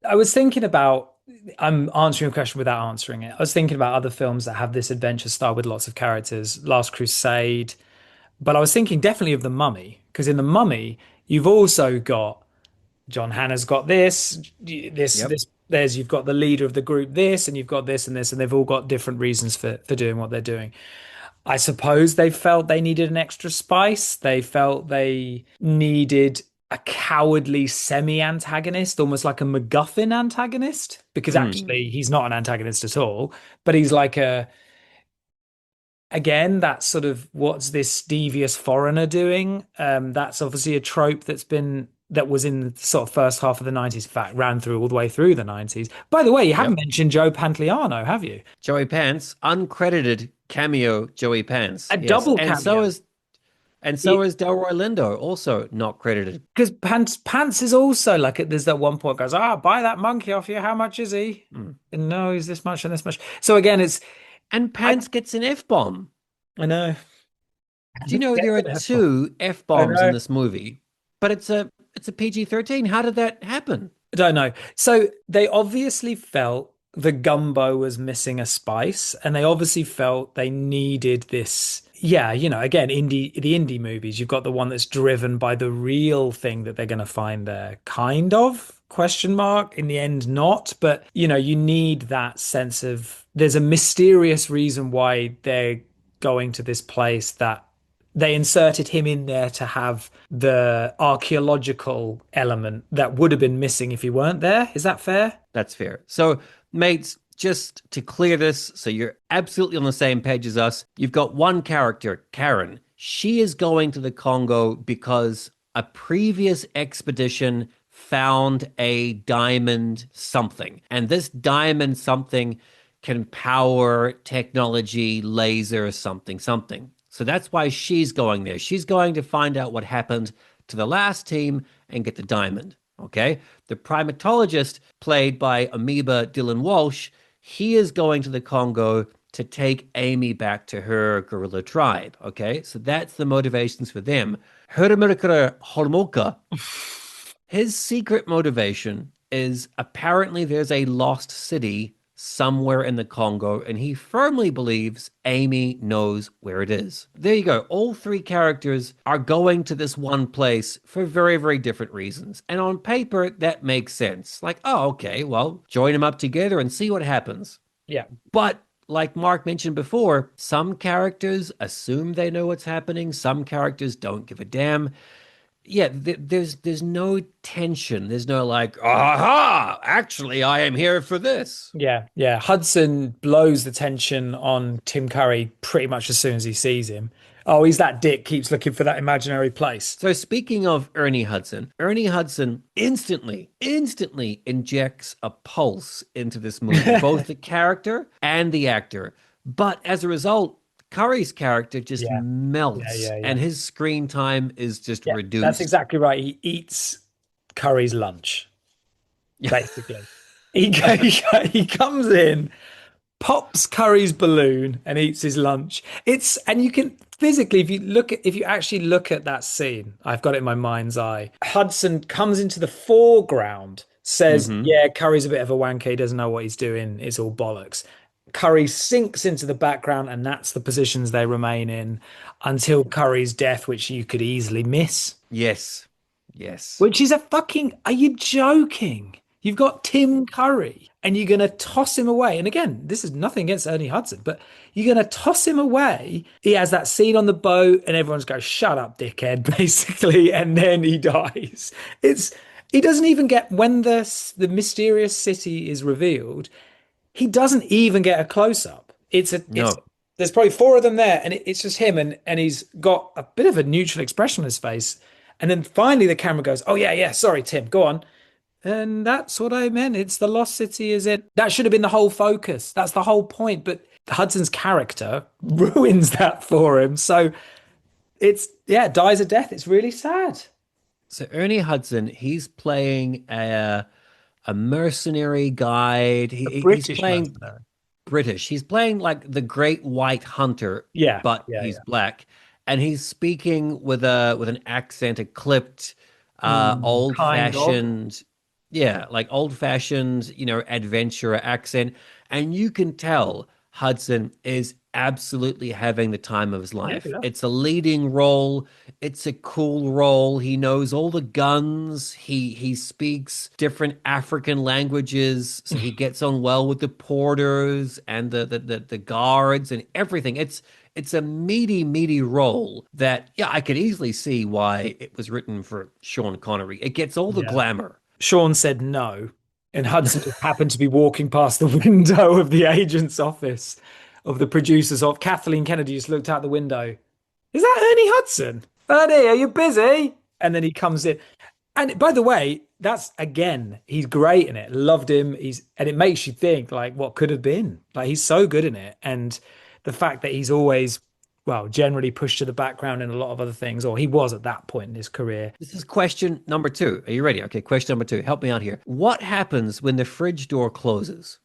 [SPEAKER 3] I was thinking about, I'm answering a question without answering it. I was thinking about other films that have this adventure style with lots of characters, Last Crusade, but I was thinking definitely of The Mummy, because in The Mummy, you've also got John Hannah's got
[SPEAKER 1] Yep.
[SPEAKER 3] you've got the leader of the group this, and you've got this and this, and they've all got different reasons for doing what they're doing. I suppose they felt they needed an extra spice. They felt they needed a cowardly semi-antagonist, almost like a MacGuffin antagonist, because
[SPEAKER 1] Mm.
[SPEAKER 3] actually he's not an antagonist at all, but he's like a, again, that's sort of what's this devious foreigner doing? That's obviously a trope that was in the sort of first half of the 90s, in fact, ran through all the way through the 90s. By the way, you haven't
[SPEAKER 1] Yep.
[SPEAKER 3] mentioned Joe Pantoliano, have you?
[SPEAKER 1] Joey Pants, uncredited cameo Joey Pants.
[SPEAKER 3] A
[SPEAKER 1] Yes.
[SPEAKER 3] double cameo.
[SPEAKER 1] And so is Delroy Lindo, also not credited.
[SPEAKER 3] Because Pants is also like there's that one point goes, buy that monkey off you. How much is he?
[SPEAKER 1] Mm.
[SPEAKER 3] And no, he's this much and this much. So again,
[SPEAKER 1] And
[SPEAKER 3] I
[SPEAKER 1] Pants gets an F-bomb.
[SPEAKER 3] I know.
[SPEAKER 1] Do you know there are two
[SPEAKER 3] I
[SPEAKER 1] F-bombs in
[SPEAKER 3] know.
[SPEAKER 1] this movie? But it's a PG-13. How did that happen?
[SPEAKER 3] I don't know. So they obviously felt the gumbo was missing a spice, and they obviously felt they needed this. Yeah, again, the indie movies, you've got the one that's driven by the real thing that they're going to find there, kind of question mark in the end, not, but you need that sense of there's a mysterious reason why they're going to this place that they inserted him in there to have the archaeological element that would have been missing if he weren't there. Is that fair?
[SPEAKER 1] That's fair. So, mates, just to clear this, so you're absolutely on the same page as us, you've got one character, Karen. She is going to the Congo because a previous expedition found a diamond something. And this diamond something can power technology, laser, something, something. So that's why she's going there. She's going to find out what happened to the last team and get the diamond. Okay. The primatologist, played by Amoeba Dylan Walsh, he is going to the Congo to take Amy back to her gorilla tribe. Okay. So that's the motivations for them. Huramurakura Holomoka, his secret motivation is apparently there's a lost city somewhere in the Congo, and he firmly believes Amy knows where it is. There you go. All three characters are going to this one place for very, very different reasons. And on paper, that makes sense. Like, oh, okay, well, join them up together and see what happens.
[SPEAKER 3] Yeah.
[SPEAKER 1] But like Mark mentioned before, some characters assume they know what's happening, some characters don't give a damn. Yeah, there's no tension. There's no like, aha, actually, I am here for this.
[SPEAKER 3] Yeah, yeah. Hudson blows the tension on Tim Curry pretty much as soon as he sees him. Oh, he's that dick, keeps looking for that imaginary place.
[SPEAKER 1] So speaking of Ernie Hudson instantly injects a pulse into this movie, both the character and the actor. But as a result, Curry's character just
[SPEAKER 3] Yeah, yeah,
[SPEAKER 1] melts
[SPEAKER 3] yeah, yeah.
[SPEAKER 1] and his screen time is just
[SPEAKER 3] Yeah, that's
[SPEAKER 1] reduced.
[SPEAKER 3] exactly right. He eats Curry's lunch,
[SPEAKER 1] Yeah.
[SPEAKER 3] basically. He comes in, pops Curry's balloon and eats his lunch. And you can physically, if you actually look at that scene, I've got it in my mind's eye. Hudson comes into the foreground, says,
[SPEAKER 1] Hmm.
[SPEAKER 3] yeah, Curry's a bit of a wanker, he doesn't know what he's doing, it's all bollocks. Curry sinks into the background, and that's the positions they remain in until Curry's death, which you could easily miss.
[SPEAKER 1] Yes. Yes.
[SPEAKER 3] Which is a fucking, are you joking? You've got Tim Curry and you're going to toss him away. And again, this is nothing against Ernie Hudson, but you're going to toss him away. He has that scene on the boat and everyone's going, shut up, dickhead, basically. And then he dies. He doesn't even get, when the mysterious city is revealed, he doesn't even get a close up.
[SPEAKER 1] No.
[SPEAKER 3] There's probably four of them there and it's just him and he's got a bit of a neutral expression on his face. And then finally the camera goes, oh yeah, sorry, Tim, go on. And that's what I meant. It's the lost city, is it? That should have been the whole focus. That's the whole point. But Hudson's character ruins that for him. So dies a death. It's really sad.
[SPEAKER 1] So Ernie Hudson, he's playing a mercenary guide.
[SPEAKER 3] A
[SPEAKER 1] He's
[SPEAKER 3] British
[SPEAKER 1] playing
[SPEAKER 3] mercenary.
[SPEAKER 1] British. He's playing like the Great White Hunter,
[SPEAKER 3] Yeah,
[SPEAKER 1] but
[SPEAKER 3] yeah,
[SPEAKER 1] he's
[SPEAKER 3] yeah.
[SPEAKER 1] black, and he's speaking with an accent, a clipped, old
[SPEAKER 3] Kind of.
[SPEAKER 1] fashioned, yeah, like old fashioned, adventurer accent, and you can tell Hudson is absolutely having the time of his
[SPEAKER 3] Yeah,
[SPEAKER 1] life.
[SPEAKER 3] yeah.
[SPEAKER 1] It's a leading role. It's a cool role. He knows all the guns. He speaks different African languages, so he gets on well with the porters and the guards and everything. It's a meaty role that, yeah, I could easily see why it was written for Sean Connery. It gets all the
[SPEAKER 3] Yeah.
[SPEAKER 1] glamour.
[SPEAKER 3] Sean said no, and Hudson just happened to be walking past the window of the agent's office, of the producer's office. Kathleen Kennedy just looked out the window. Is that Ernie Hudson? Ernie, are you busy? And then he comes in. And by the way, that's again, he's great in it. Loved him. And it makes you think like what could have been. Like he's so good in it. And the fact that he's always, well, generally pushed to the background in a lot of other things, or he was at that point in his career.
[SPEAKER 1] This is question number two. Are you ready? Okay, question number two. Help me out here. What happens when the fridge door closes?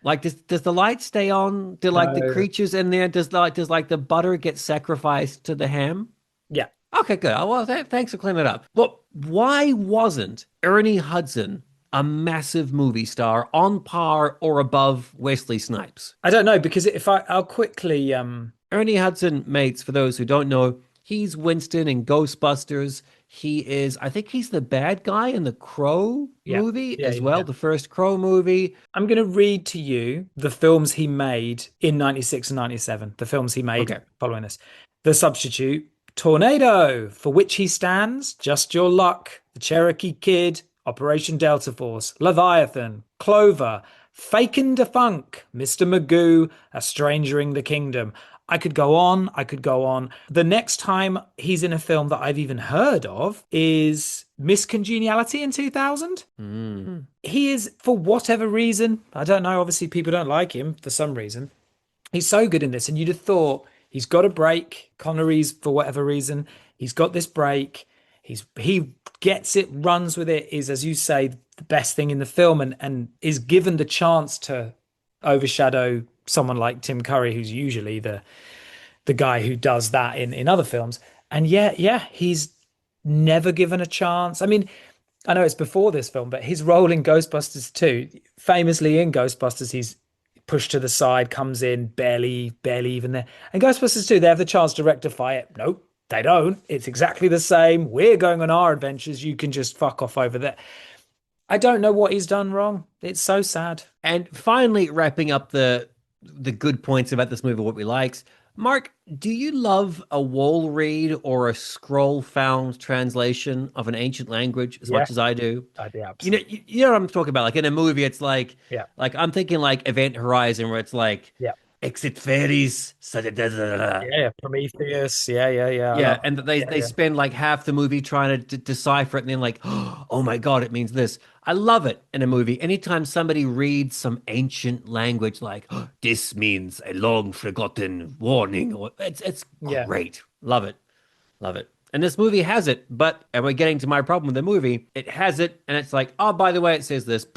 [SPEAKER 1] Like, does the light stay on? Do like the
[SPEAKER 3] No.
[SPEAKER 1] creatures in there? Does like the butter get sacrificed to the ham?
[SPEAKER 3] Yeah.
[SPEAKER 1] Okay, good. Oh, well, thanks for clearing it up. But why wasn't Ernie Hudson a massive movie star on par or above Wesley Snipes?
[SPEAKER 3] I don't know because if I'll quickly
[SPEAKER 1] Ernie Hudson, mates, for those who don't know, he's Winston in Ghostbusters. I think he's the bad guy in the Crow
[SPEAKER 3] yeah.
[SPEAKER 1] movie
[SPEAKER 3] Yeah,
[SPEAKER 1] as
[SPEAKER 3] yeah.
[SPEAKER 1] well, the first Crow movie.
[SPEAKER 3] I'm going to read to you the films he made in 96 and 97, the films he made
[SPEAKER 1] Okay.
[SPEAKER 3] following this. The Substitute, Tornado, For Which He Stands, Just Your Luck, The Cherokee Kid, Operation Delta Force, Leviathan, Clover, Fakin' the Funk, Mr. Magoo, A Stranger in the Kingdom. I could go on. I could go on. The next time he's in a film that I've even heard of is Miss Congeniality in 2000.
[SPEAKER 1] Mm.
[SPEAKER 3] He is, for whatever reason, I don't know. Obviously, people don't like him for some reason. He's so good in this, and you'd have thought he's got a break. Connery's, for whatever reason, he's got this break. He gets it, runs with it. Is, as you say, the best thing in the film, and is given the chance to overshadow someone like Tim Curry, who's usually the guy who does that in other films. And yeah, he's never given a chance. I mean, I know it's before this film, but his role in Ghostbusters 2, famously in Ghostbusters, he's pushed to the side, comes in barely even there. And Ghostbusters 2, they have the chance to rectify it. Nope, they don't. It's exactly the same. We're going on our adventures. You can just fuck off over there. I don't know what he's done wrong. It's so sad.
[SPEAKER 1] And finally, wrapping up the good points about this movie, what we liked. Mark, do you love a wall read or a scroll found translation of an ancient language as
[SPEAKER 3] Yeah,
[SPEAKER 1] much as I do?
[SPEAKER 3] I do
[SPEAKER 1] You know,
[SPEAKER 3] absolutely.
[SPEAKER 1] you know what I'm talking about. Like in a movie, it's
[SPEAKER 3] Yeah,
[SPEAKER 1] like I'm thinking like Event Horizon, where it's like
[SPEAKER 3] yeah,
[SPEAKER 1] exit ferries,
[SPEAKER 3] yeah. Prometheus. Yeah. I
[SPEAKER 1] yeah,
[SPEAKER 3] love.
[SPEAKER 1] and they
[SPEAKER 3] Yeah,
[SPEAKER 1] they
[SPEAKER 3] yeah.
[SPEAKER 1] spend like half the movie trying to decipher it, and then like, oh my God, it means this. I love it in a movie. Anytime somebody reads some ancient language, like this means a long forgotten warning, or it's
[SPEAKER 3] Yeah.
[SPEAKER 1] great. Love it, love it. And this movie has it, and we're getting to my problem with the movie. It has it, and it's like, oh, by the way, it says this.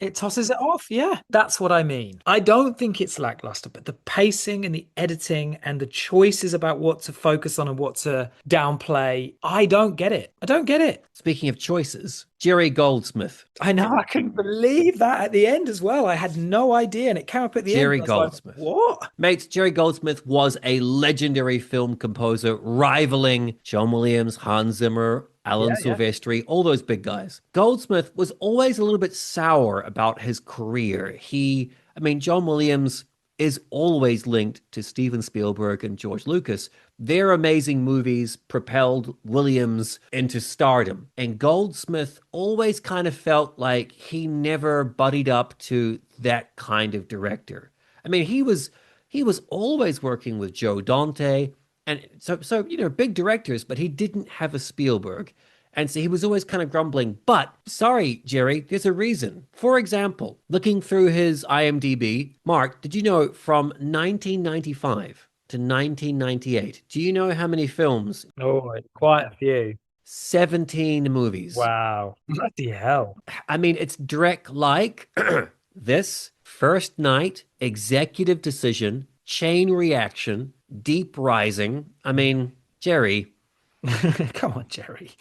[SPEAKER 3] It tosses it off. Yeah, that's what I mean. I don't think it's lackluster, but the pacing and the editing and the choices about what to focus on and what to downplay, I don't get it. I don't get it.
[SPEAKER 1] Speaking of choices, Jerry Goldsmith.
[SPEAKER 3] I know. I couldn't believe that at the end as well. I had no idea, and it came up at the end.
[SPEAKER 1] Jerry
[SPEAKER 3] I was like,
[SPEAKER 1] Goldsmith.
[SPEAKER 3] what?
[SPEAKER 1] Mates, Jerry Goldsmith was a legendary film composer, rivaling John Williams, Hans Zimmer, Alan
[SPEAKER 3] Yeah.
[SPEAKER 1] Silvestri, all those big guys. Goldsmith was always a little bit sour about his career. John Williams is always linked to Steven Spielberg and George Lucas. Their amazing movies propelled Williams into stardom. And Goldsmith always kind of felt like he never buddied up to that kind of director. He was always working with Joe Dante and big directors, but he didn't have a Spielberg. And so he was always kind of grumbling. But sorry, Jerry, there's a reason. For example, looking through his IMDb, Mark, did you know from 1995 to 1998, do you know how many films?
[SPEAKER 3] Oh, quite a few.
[SPEAKER 1] 17 movies.
[SPEAKER 3] Wow. Bloody hell.
[SPEAKER 1] It's direct like this First Night, Executive Decision, Chain Reaction, Deep Rising. I mean, Jerry,
[SPEAKER 3] Come on, Jerry.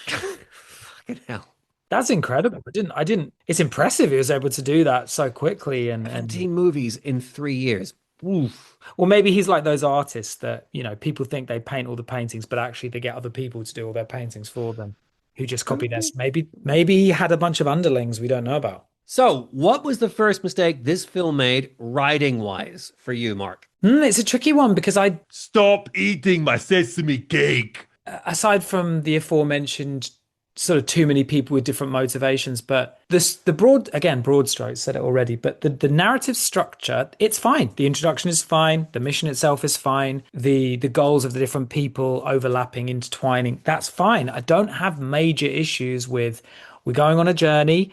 [SPEAKER 1] fucking hell.
[SPEAKER 3] That's incredible. I didn't, it's impressive he was able to do that so quickly and
[SPEAKER 1] 17 movies in 3 years. Oof.
[SPEAKER 3] well, maybe he's like those artists that, people think they paint all the paintings, but actually they get other people to do all their paintings for them who just copy this. Maybe he had a bunch of underlings we don't know about.
[SPEAKER 1] So, what was the first mistake this film made writing wise for you, Mark?
[SPEAKER 3] It's a tricky one because
[SPEAKER 2] Stop eating my sesame cake.
[SPEAKER 3] aside from the aforementioned sort of too many people with different motivations, but broad strokes, said it already, but the narrative structure, it's fine. The introduction is fine. The mission itself is fine. The goals of the different people overlapping, intertwining, that's fine. I don't have major issues with we're going on a journey.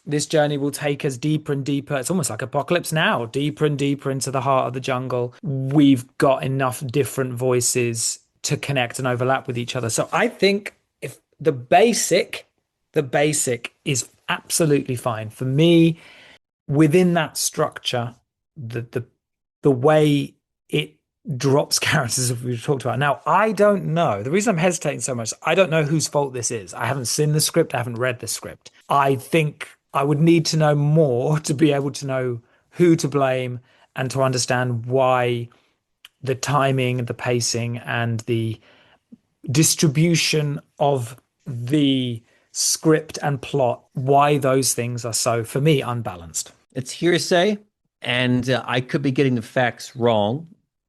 [SPEAKER 3] This journey will take us deeper and deeper. It's almost like Apocalypse Now, deeper and deeper into the heart of the jungle. We've got enough different voices to connect and overlap with each other. So I think if the basic is absolutely fine. For me, within that structure, the way it drops characters, as we've talked about. Now, I don't know. The reason I'm hesitating so much, I don't know whose fault this is. I haven't seen the script. I haven't read the script. I think I would need to know more to be able to know who to blame and to understand why the timing, the pacing, and the distribution of the script and plot, why those things are so, for me, unbalanced.
[SPEAKER 1] It's hearsay, and I could be getting the facts wrong,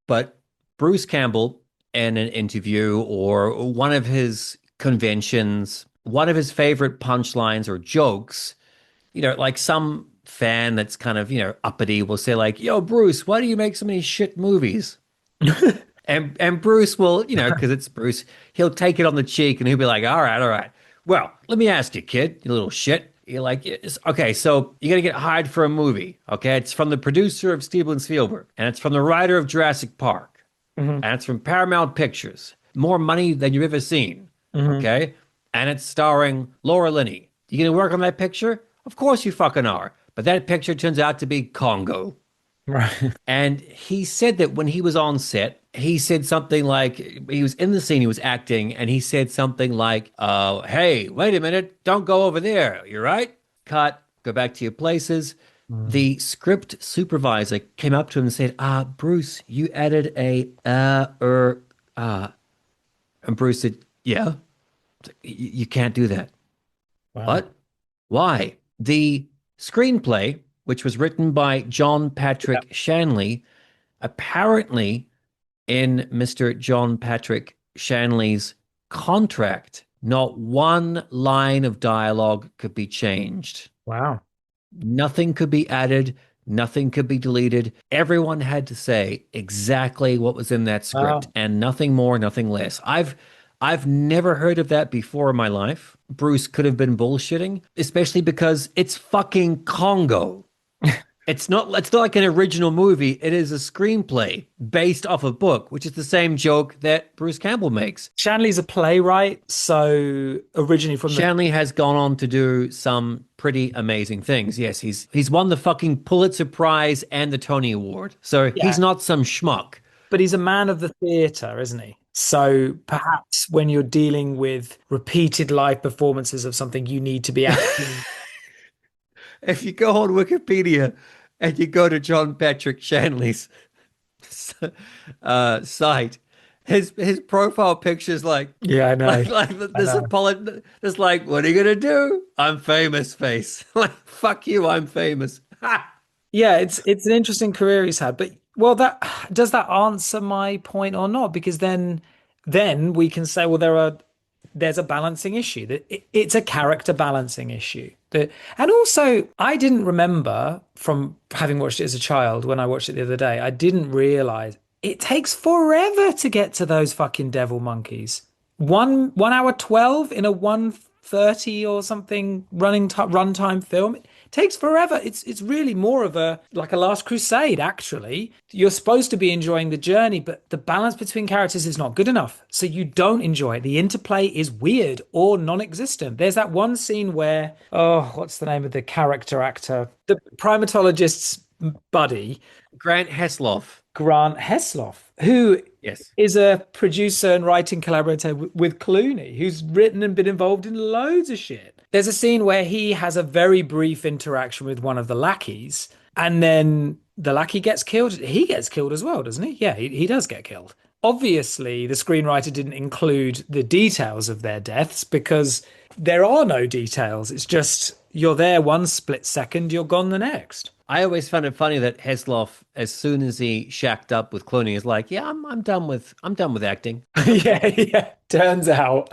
[SPEAKER 1] but Bruce Campbell, in an interview or one of his conventions, one of his favorite punchlines or jokes, like some fan that's kind of, uppity will say like, yo, Bruce, why do you make so many shit movies? And Bruce will, because it's Bruce, he'll take it on the cheek and he'll be like, all right. Well, let me ask you, kid, you little shit. You're like, okay, so you're going to get hired for a movie. Okay. It's from the producer of Steven Spielberg, and it's from the writer of Jurassic Park, and it's from Paramount Pictures. More money than you've ever seen. Okay. And it's starring Laura Linney. You going to work on that picture? Of course you fucking are. But that picture turns out to be Congo.
[SPEAKER 3] Right.
[SPEAKER 1] And he said that when he was on set, he said something like, he was in the scene, he was acting, and he said something like, hey, wait a minute, don't go over there. You're right. Cut, go back to your places. The script supervisor came up to him and said, Bruce, you added a, and Bruce said, yeah, you can't do that.
[SPEAKER 3] Wow.
[SPEAKER 1] What? Why? The screenplay, which was written by John Patrick Shanley, apparently in Mr. John Patrick Shanley's contract, not one line of dialogue could be changed.
[SPEAKER 3] Wow.
[SPEAKER 1] Nothing could be added. Nothing could be deleted. Everyone had to say exactly what was in that script, and nothing more, nothing less. I've never heard of that before in my life. Bruce could have been bullshitting, especially because it's fucking Congo. It's not like an original movie. It is a screenplay based off a book, which is the same joke that Bruce Campbell makes.
[SPEAKER 3] Shanley's a playwright, so originally from
[SPEAKER 1] Shanley has gone on to do some pretty amazing things. Yes, he's won the fucking Pulitzer Prize and the Tony Award. So he's not some schmuck.
[SPEAKER 3] but he's a man of the theatre, isn't he? So perhaps when you're dealing with repeated live performances of something, you need to be acting.
[SPEAKER 1] If you go on Wikipedia and you go to John Patrick Shanley's site, his profile picture is like,
[SPEAKER 3] Yeah, I know.
[SPEAKER 1] This like, what are you gonna do? I'm famous face. Like, fuck you, I'm famous.
[SPEAKER 3] Yeah, it's an interesting career he's had, but well, that does that answer my point or not? Because then we can say, well, there's a balancing issue, that it's a character balancing issue. And also, I didn't remember from having watched it as a child, when I watched it the other day, I didn't realize it takes forever to get to those fucking devil monkeys. one hour 12 in a 1:30 or something runtime film. It takes forever. It's really more of a like a Last Crusade, actually. You're supposed to be enjoying the journey, but the balance between characters is not good enough. So you don't enjoy it. The interplay is weird or non-existent. There's that one scene where, oh, what's the name of the character actor? The primatologist's buddy,
[SPEAKER 1] Grant Hesloff.
[SPEAKER 3] Grant Hesloff, who
[SPEAKER 1] Yes.
[SPEAKER 3] is a producer and writing collaborator with Clooney, who's written and been involved in loads of shit. There's a scene where he has a very brief interaction with one of the lackeys, and then the lackey gets killed. He gets killed as well, doesn't he? Yeah, he does get killed. Obviously, the screenwriter didn't include the details of their deaths because there are no details. It's just you're there one split second, you're gone the next.
[SPEAKER 1] I always found it funny that Hesloff, as soon as he shacked up with Clooney, is like, "Yeah, I'm done with acting."
[SPEAKER 3] Yeah, yeah. Turns out.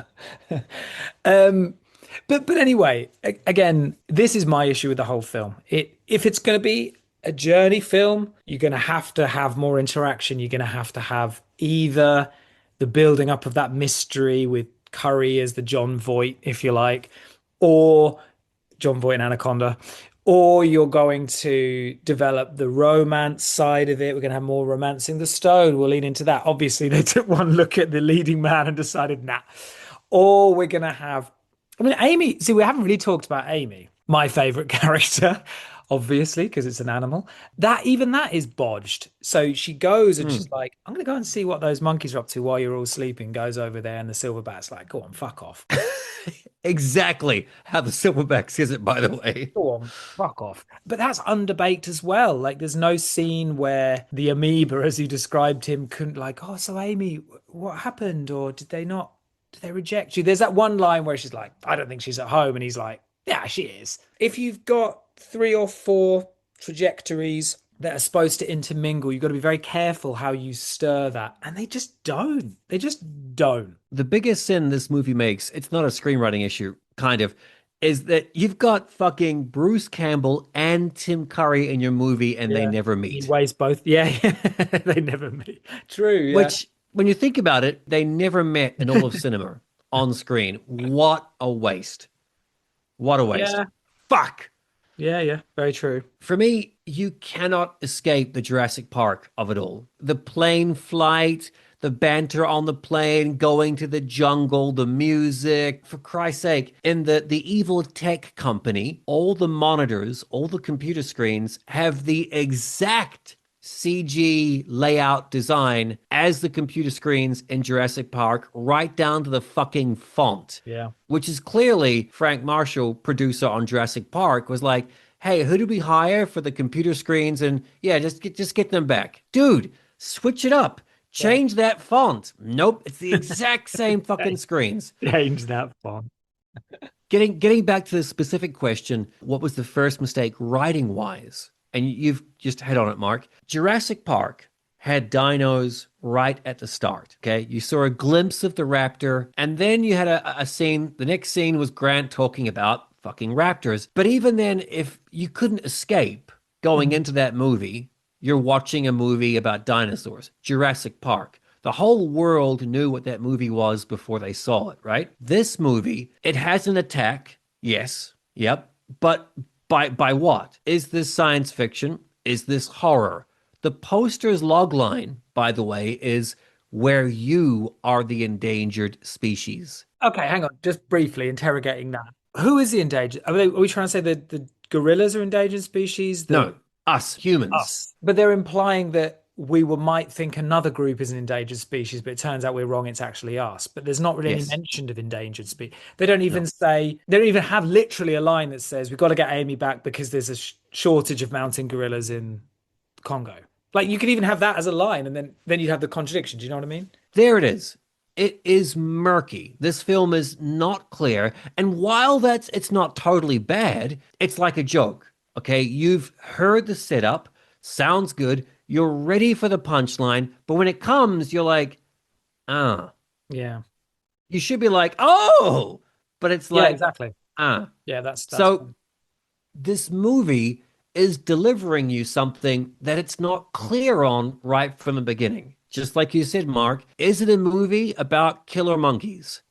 [SPEAKER 3] But anyway, again, this is my issue with the whole film. If it's going to be a journey film, you're going to have more interaction. You're going to have either the building up of that mystery with Curry as the John Voight, if you like, or John Voight and Anaconda, or you're going to develop the romance side of it. We're going to have more romancing the stone. We'll lean into that. Obviously, they took one look at the leading man and decided, nah. Or we're going to have, I mean, Amy, see, we haven't really talked about Amy, my favorite character, obviously, because it's an animal. Even that is bodged. So she goes and she's like, I'm going to go and see what those monkeys are up to while you're all sleeping. Goes over there and the silverback's like, go on, fuck off.
[SPEAKER 1] Exactly how the Silverback says it, by the way.
[SPEAKER 3] Go on, fuck off. But that's underbaked as well. Like, there's no scene where the amoeba, as you described him, couldn't like, oh, so Amy, what happened? Or did they reject you? There's that one line where she's like, I don't think she's at home. And he's like, yeah, she is. If you've got 3 or 4 trajectories that are supposed to intermingle, you've got to be very careful how you stir that. And they just don't. They just don't.
[SPEAKER 1] The biggest sin this movie makes, it's not a screenwriting issue, kind of, is that you've got fucking Bruce Campbell and Tim Curry in your movie and they never meet.
[SPEAKER 3] He weighs both. Yeah, they never meet. True. Yeah.
[SPEAKER 1] Which, when you think about it, they never met in all of cinema on screen. What a waste. What a waste.
[SPEAKER 3] Yeah.
[SPEAKER 1] Fuck.
[SPEAKER 3] Yeah, very true.
[SPEAKER 1] For me, you cannot escape the Jurassic Park of it all. The plane flight, the banter on the plane, going to the jungle, the music. For Christ's sake, in the evil tech company, all the monitors, all the computer screens have the exact CG layout design as the computer screens in Jurassic Park, right down to the fucking font.
[SPEAKER 3] Yeah.
[SPEAKER 1] Which is clearly Frank Marshall, producer on Jurassic Park, was like, hey, who do we hire for the computer screens? And yeah, just get them back. Dude, switch it up. Change that font. Nope, it's the exact same fucking screens.
[SPEAKER 3] Change that font.
[SPEAKER 1] Getting back to the specific question, what was the first mistake writing wise? And you've just hit on it, Mark. Jurassic Park had dinos right at the start, okay? You saw a glimpse of the raptor, and then you had a scene. The next scene was Grant talking about fucking raptors. But even then, if you couldn't escape going into that movie, you're watching a movie about dinosaurs, Jurassic Park. The whole world knew what that movie was before they saw it, right? This movie, it has an attack, yes, yep, but by what? Is this science fiction? Is this horror? The poster's logline, by the way, is where you are the endangered species.
[SPEAKER 3] Okay, hang on. Just briefly interrogating that. Who is the endangered? Are we trying to say that the gorillas are endangered species?
[SPEAKER 1] No, us, humans.
[SPEAKER 3] Us. But they're implying that we might think another group is an endangered species, but it turns out we're wrong. It's actually us. But there's not really any mention of endangered species. They don't even say, they don't even have literally a line that says, we've got to get Amy back because there's a shortage of mountain gorillas in Congo. Like, you could even have that as a line, and then you'd have the contradiction. Do you know what I mean?
[SPEAKER 1] There it is. It is murky. This film is not clear. And while it's not totally bad, it's like a joke. Okay, you've heard the setup. Sounds good. You're ready for the punchline. But when it comes, you're like,
[SPEAKER 3] Yeah.
[SPEAKER 1] You should be like, oh, but it's like,
[SPEAKER 3] exactly. Yeah, that's
[SPEAKER 1] so
[SPEAKER 3] fun.
[SPEAKER 1] This movie is delivering you something that it's not clear on right from the beginning. just like you said, Mark, is it a movie about killer monkeys?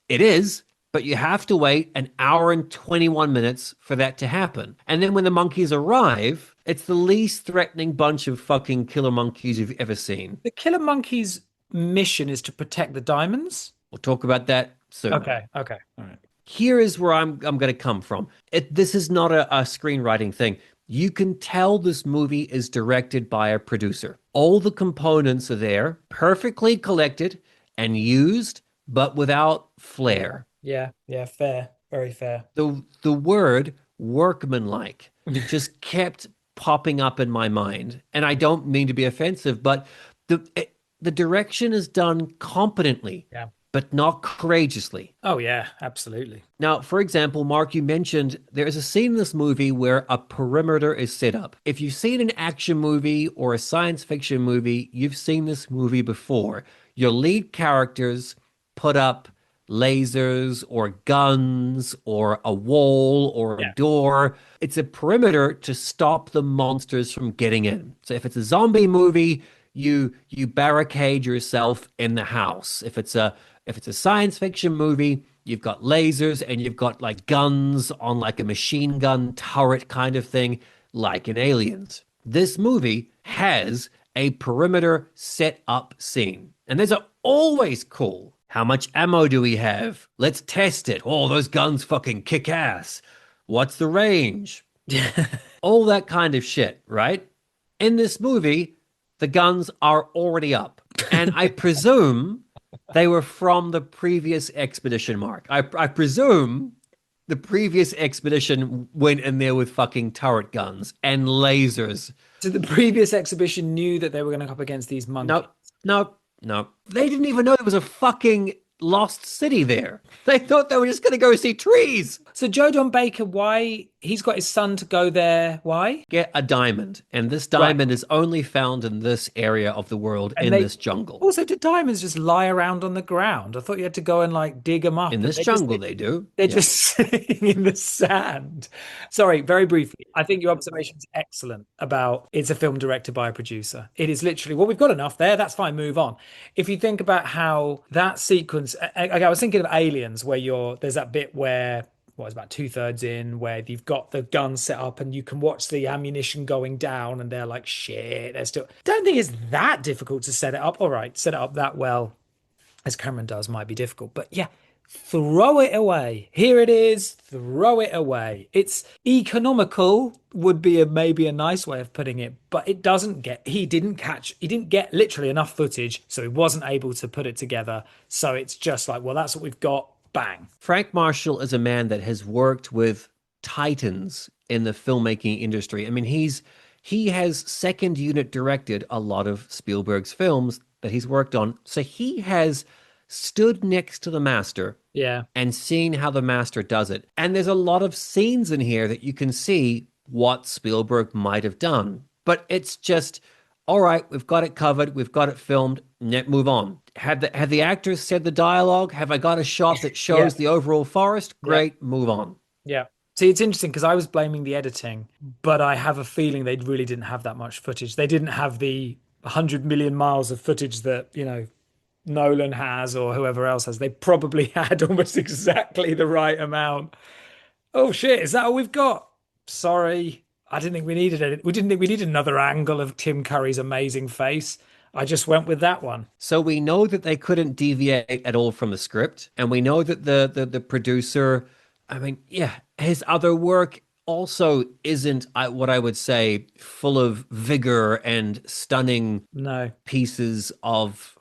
[SPEAKER 1] It is, but you have to wait an hour and 21 minutes for that to happen. And then when the monkeys arrive, it's the least threatening bunch of fucking killer monkeys you've ever seen.
[SPEAKER 3] The killer monkey's mission is to protect the diamonds.
[SPEAKER 1] We'll talk about that soon.
[SPEAKER 3] Okay. All right.
[SPEAKER 1] Here is where I'm going to come from. This is not a screenwriting thing. You can tell this movie is directed by a producer. All the components are there, perfectly collected and used, but without flair.
[SPEAKER 3] Yeah, fair. Very fair.
[SPEAKER 1] The word workmanlike just kept popping up in my mind. And I don't mean to be offensive, but the direction is done competently.
[SPEAKER 3] Yeah.
[SPEAKER 1] But not courageously.
[SPEAKER 3] Oh, yeah, absolutely.
[SPEAKER 1] Now, for example, Mark, you mentioned there is a scene in this movie where a perimeter is set up. If you've seen an action movie or a science fiction movie, you've seen this movie before. Your lead characters put up lasers or guns or a wall or a door. It's a perimeter to stop the monsters from getting in. So if it's a zombie movie, you barricade yourself in the house. If it's a science fiction movie, you've got lasers and you've got like guns on like a machine gun turret kind of thing, like in Aliens. This movie has a perimeter set up scene. And those are always cool. How much ammo do we have? Let's test it. Oh, those guns fucking kick ass. What's the range? All that kind of shit, right? In this movie, the guns are already up. And I presume they were from the previous expedition, Mark. I presume the previous expedition went in there with fucking turret guns and lasers.
[SPEAKER 3] So the previous expedition knew that they were going to come up against these monkeys?
[SPEAKER 1] No. They didn't even know there was a fucking lost city there. They thought they were just going to go see trees.
[SPEAKER 3] So Joe Don Baker, why? He's got his son to go there. Why?
[SPEAKER 1] Get a diamond. And this diamond is only found in this area of the world, in this jungle.
[SPEAKER 3] Also, do diamonds just lie around on the ground? I thought you had to go and like dig them up.
[SPEAKER 1] In this jungle, they do.
[SPEAKER 3] They're just sitting in the sand. Sorry, very briefly. I think your observation is excellent about it's a film directed by a producer. It is literally, well, we've got enough there. That's fine. Move on. If you think about how that sequence, I was thinking of Aliens, where there's that bit where, it's about 2/3 in, where you've got the gun set up and you can watch the ammunition going down and they're like, shit, they're still... Don't think it's that difficult to set it up. All right, set it up that well as Cameron does might be difficult. But yeah, throw it away. Here it is, throw it away. It's economical would be maybe a nice way of putting it, but he didn't get literally enough footage, so he wasn't able to put it together. So it's just like, well, that's what we've got. Bang.
[SPEAKER 1] Frank Marshall is a man that has worked with titans in the filmmaking industry. I mean, he has second unit directed a lot of Spielberg's films that he's worked on. So he has stood next to the master and seen how the master does it. And there's a lot of scenes in here that you can see what Spielberg might have done. But it's just, all right, we've got it covered. We've got it filmed. Move on. Have the actors said the dialogue? Have I got a shot that shows the overall forest? Great, move on.
[SPEAKER 3] Yeah. See, it's interesting because I was blaming the editing, but I have a feeling they really didn't have that much footage. They didn't have the 100 million miles of footage that, Nolan has or whoever else has. They probably had almost exactly the right amount. Oh, shit. Is that all we've got? Sorry. I didn't think we needed it. We didn't think we needed another angle of Tim Curry's amazing face. I just went with that one.
[SPEAKER 1] So we know that they couldn't deviate at all from the script. And we know that the producer, his other work also isn't what I would say full of vigor and stunning pieces of...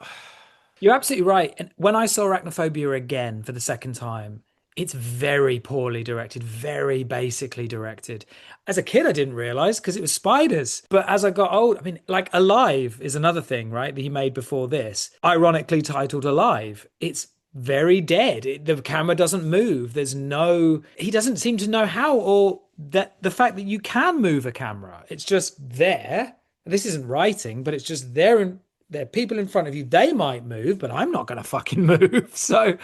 [SPEAKER 3] You're absolutely right. And when I saw Arachnophobia again for the second time, it's very poorly directed, very basically directed. As a kid, I didn't realize because it was spiders. But as I got old, like Alive is another thing, right, that he made before this, ironically titled Alive. It's very dead. The camera doesn't move. He doesn't seem to know how, or that the fact that you can move a camera. It's just there. This isn't writing, but it's just there, and there are people in front of you. They might move, but I'm not going to fucking move. So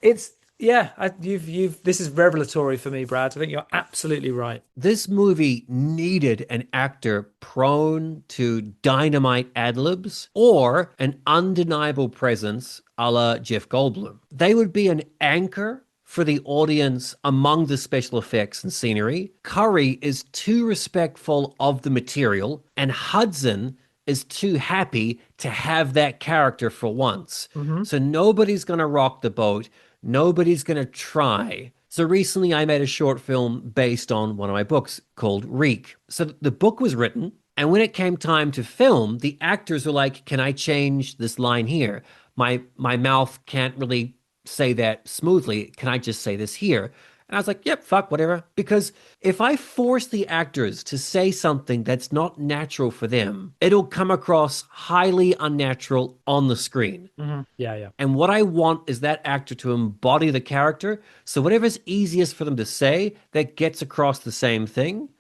[SPEAKER 3] it's Yeah, you've this is revelatory for me, Brad. I think you're absolutely right.
[SPEAKER 1] This movie needed an actor prone to dynamite ad-libs or an undeniable presence a la Jeff Goldblum. They would be an anchor for the audience among the special effects and scenery. Curry is too respectful of the material, and Hudson is too happy to have that character for once.
[SPEAKER 3] Hmm.
[SPEAKER 1] So nobody's going to rock the boat. Nobody's going to try. So recently I made a short film based on one of my books called Reek. So the book was written, and when it came time to film, the actors were like, "Can I change this line here? My mouth can't really say that smoothly. Can I just say this here?" And I was like, "Yep, fuck, whatever." Because if I force the actors to say something that's not natural for them, it'll come across highly unnatural on the screen.
[SPEAKER 3] Hmm. Yeah, yeah.
[SPEAKER 1] And what I want is that actor to embody the character. So whatever's easiest for them to say that gets across the same thing,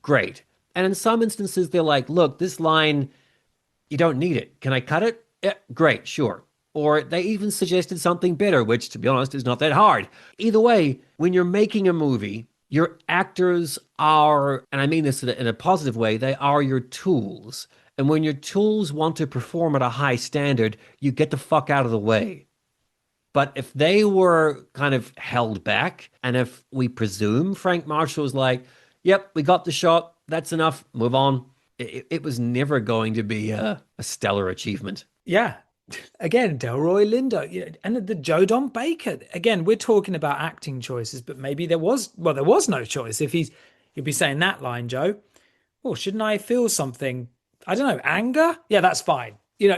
[SPEAKER 1] great. And in some instances, they're like, "Look, this line, you don't need it. Can I cut it?" Yeah, great, sure. Or they even suggested something better, which, to be honest, is not that hard. Either way, when you're making a movie, your actors are, and I mean this in a positive way, they are your tools. And when your tools want to perform at a high standard, you get the fuck out of the way. But if they were kind of held back, and if we presume Frank Marshall was like, "Yep, we got the shot, that's enough, move on," it was never going to be a stellar achievement.
[SPEAKER 3] Yeah. Again, Delroy Lindo, and the Joe Don Baker. Again, we're talking about acting choices, but maybe there was no choice. If you'd be saying that line, Joe. Well, shouldn't I feel something? I don't know, anger? Yeah, that's fine. So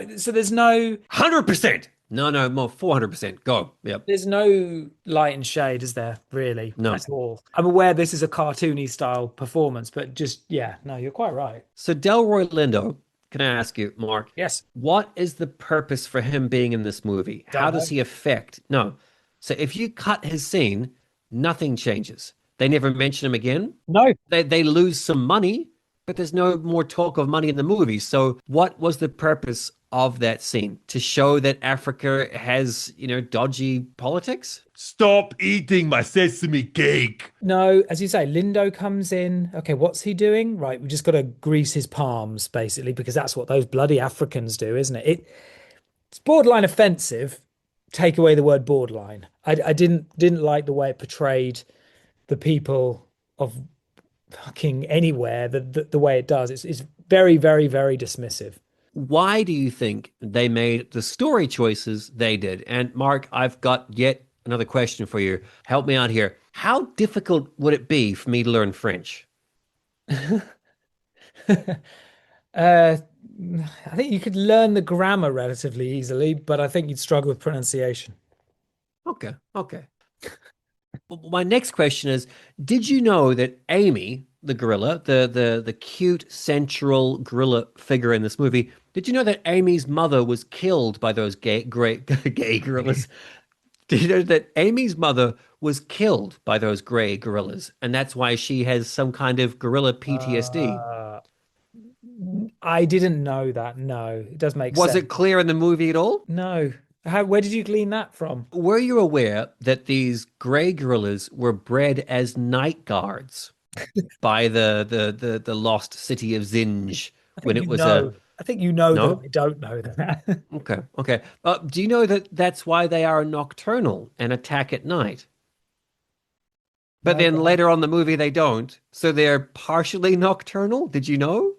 [SPEAKER 1] 100%. No, no, more 400%. Go. Yep.
[SPEAKER 3] there's no light and shade, is there, really,
[SPEAKER 1] No.
[SPEAKER 3] at all? I'm aware this is a cartoony style performance, but just yeah, no, you're quite right.
[SPEAKER 1] So Delroy Lindo, can I ask you, Mark,
[SPEAKER 3] Yes.
[SPEAKER 1] what is the purpose for him being in this movie? How
[SPEAKER 3] Don't
[SPEAKER 1] does
[SPEAKER 3] know.
[SPEAKER 1] he affect? No. So if you cut his scene, nothing changes. They never mention him again.
[SPEAKER 3] No.
[SPEAKER 1] They lose some money, but there's no more talk of money in the movie. So what was the purpose of that scene? To show that Africa has, dodgy politics?
[SPEAKER 2] Stop eating my sesame cake.
[SPEAKER 3] No, as you say, Lindo comes in. Okay, what's he doing? Right, we just got to grease his palms, basically, because that's what those bloody Africans do, isn't it? It's borderline offensive. Take away the word borderline. I didn't like the way it portrayed the people of fucking anywhere, the way it does. It's very, very, very dismissive.
[SPEAKER 1] Why do you think they made the story choices they did? And Mark, I've got yet another question for you. Help me out here. How difficult would it be for me to learn French?
[SPEAKER 3] Uh, I think you could learn the grammar relatively easily, but I think you'd struggle with pronunciation.
[SPEAKER 1] Okay, okay. My next question is, did you know that Amy, the gorilla, the cute central gorilla figure in this movie, did you know that Amy's mother was killed by those gay gorillas? Did you know that Amy's mother was killed by those gray gorillas, and that's why she has some kind of gorilla PTSD?
[SPEAKER 3] Uh, I didn't know that. No, it does make
[SPEAKER 1] Was
[SPEAKER 3] sense.
[SPEAKER 1] it clear in the movie at all?
[SPEAKER 3] No. Where did you glean that from?
[SPEAKER 1] Were you aware that these gray gorillas were bred as night guards by the lost city of Zinj
[SPEAKER 3] I
[SPEAKER 1] when
[SPEAKER 3] think
[SPEAKER 1] it
[SPEAKER 3] you
[SPEAKER 1] was a
[SPEAKER 3] know. I think you know that
[SPEAKER 1] no?
[SPEAKER 3] I don't know that.
[SPEAKER 1] Okay, okay. Do you know that that's why they are nocturnal and attack at night? But
[SPEAKER 3] No,
[SPEAKER 1] then later on in the movie they don't, so they're partially nocturnal. Did you know?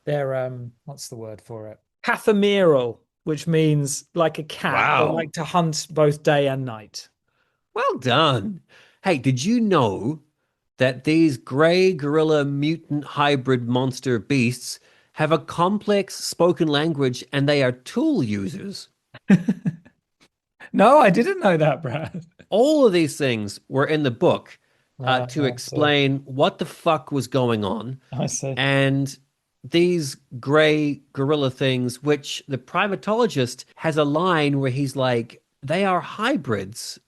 [SPEAKER 3] they're what's the word for it? Pathameral, which means like a cat. They
[SPEAKER 1] Wow.
[SPEAKER 3] like to hunt both day and night.
[SPEAKER 1] Well done. Hey, did you know that these gray gorilla mutant hybrid monster beasts have a complex spoken language and they are tool users?
[SPEAKER 3] No, I didn't know that, Brad.
[SPEAKER 1] All of these things were in the book to
[SPEAKER 3] I see.
[SPEAKER 1] explain what the fuck was going on.
[SPEAKER 3] I see.
[SPEAKER 1] And these gray gorilla things, which the primatologist has a line where he's like, they are hybrids.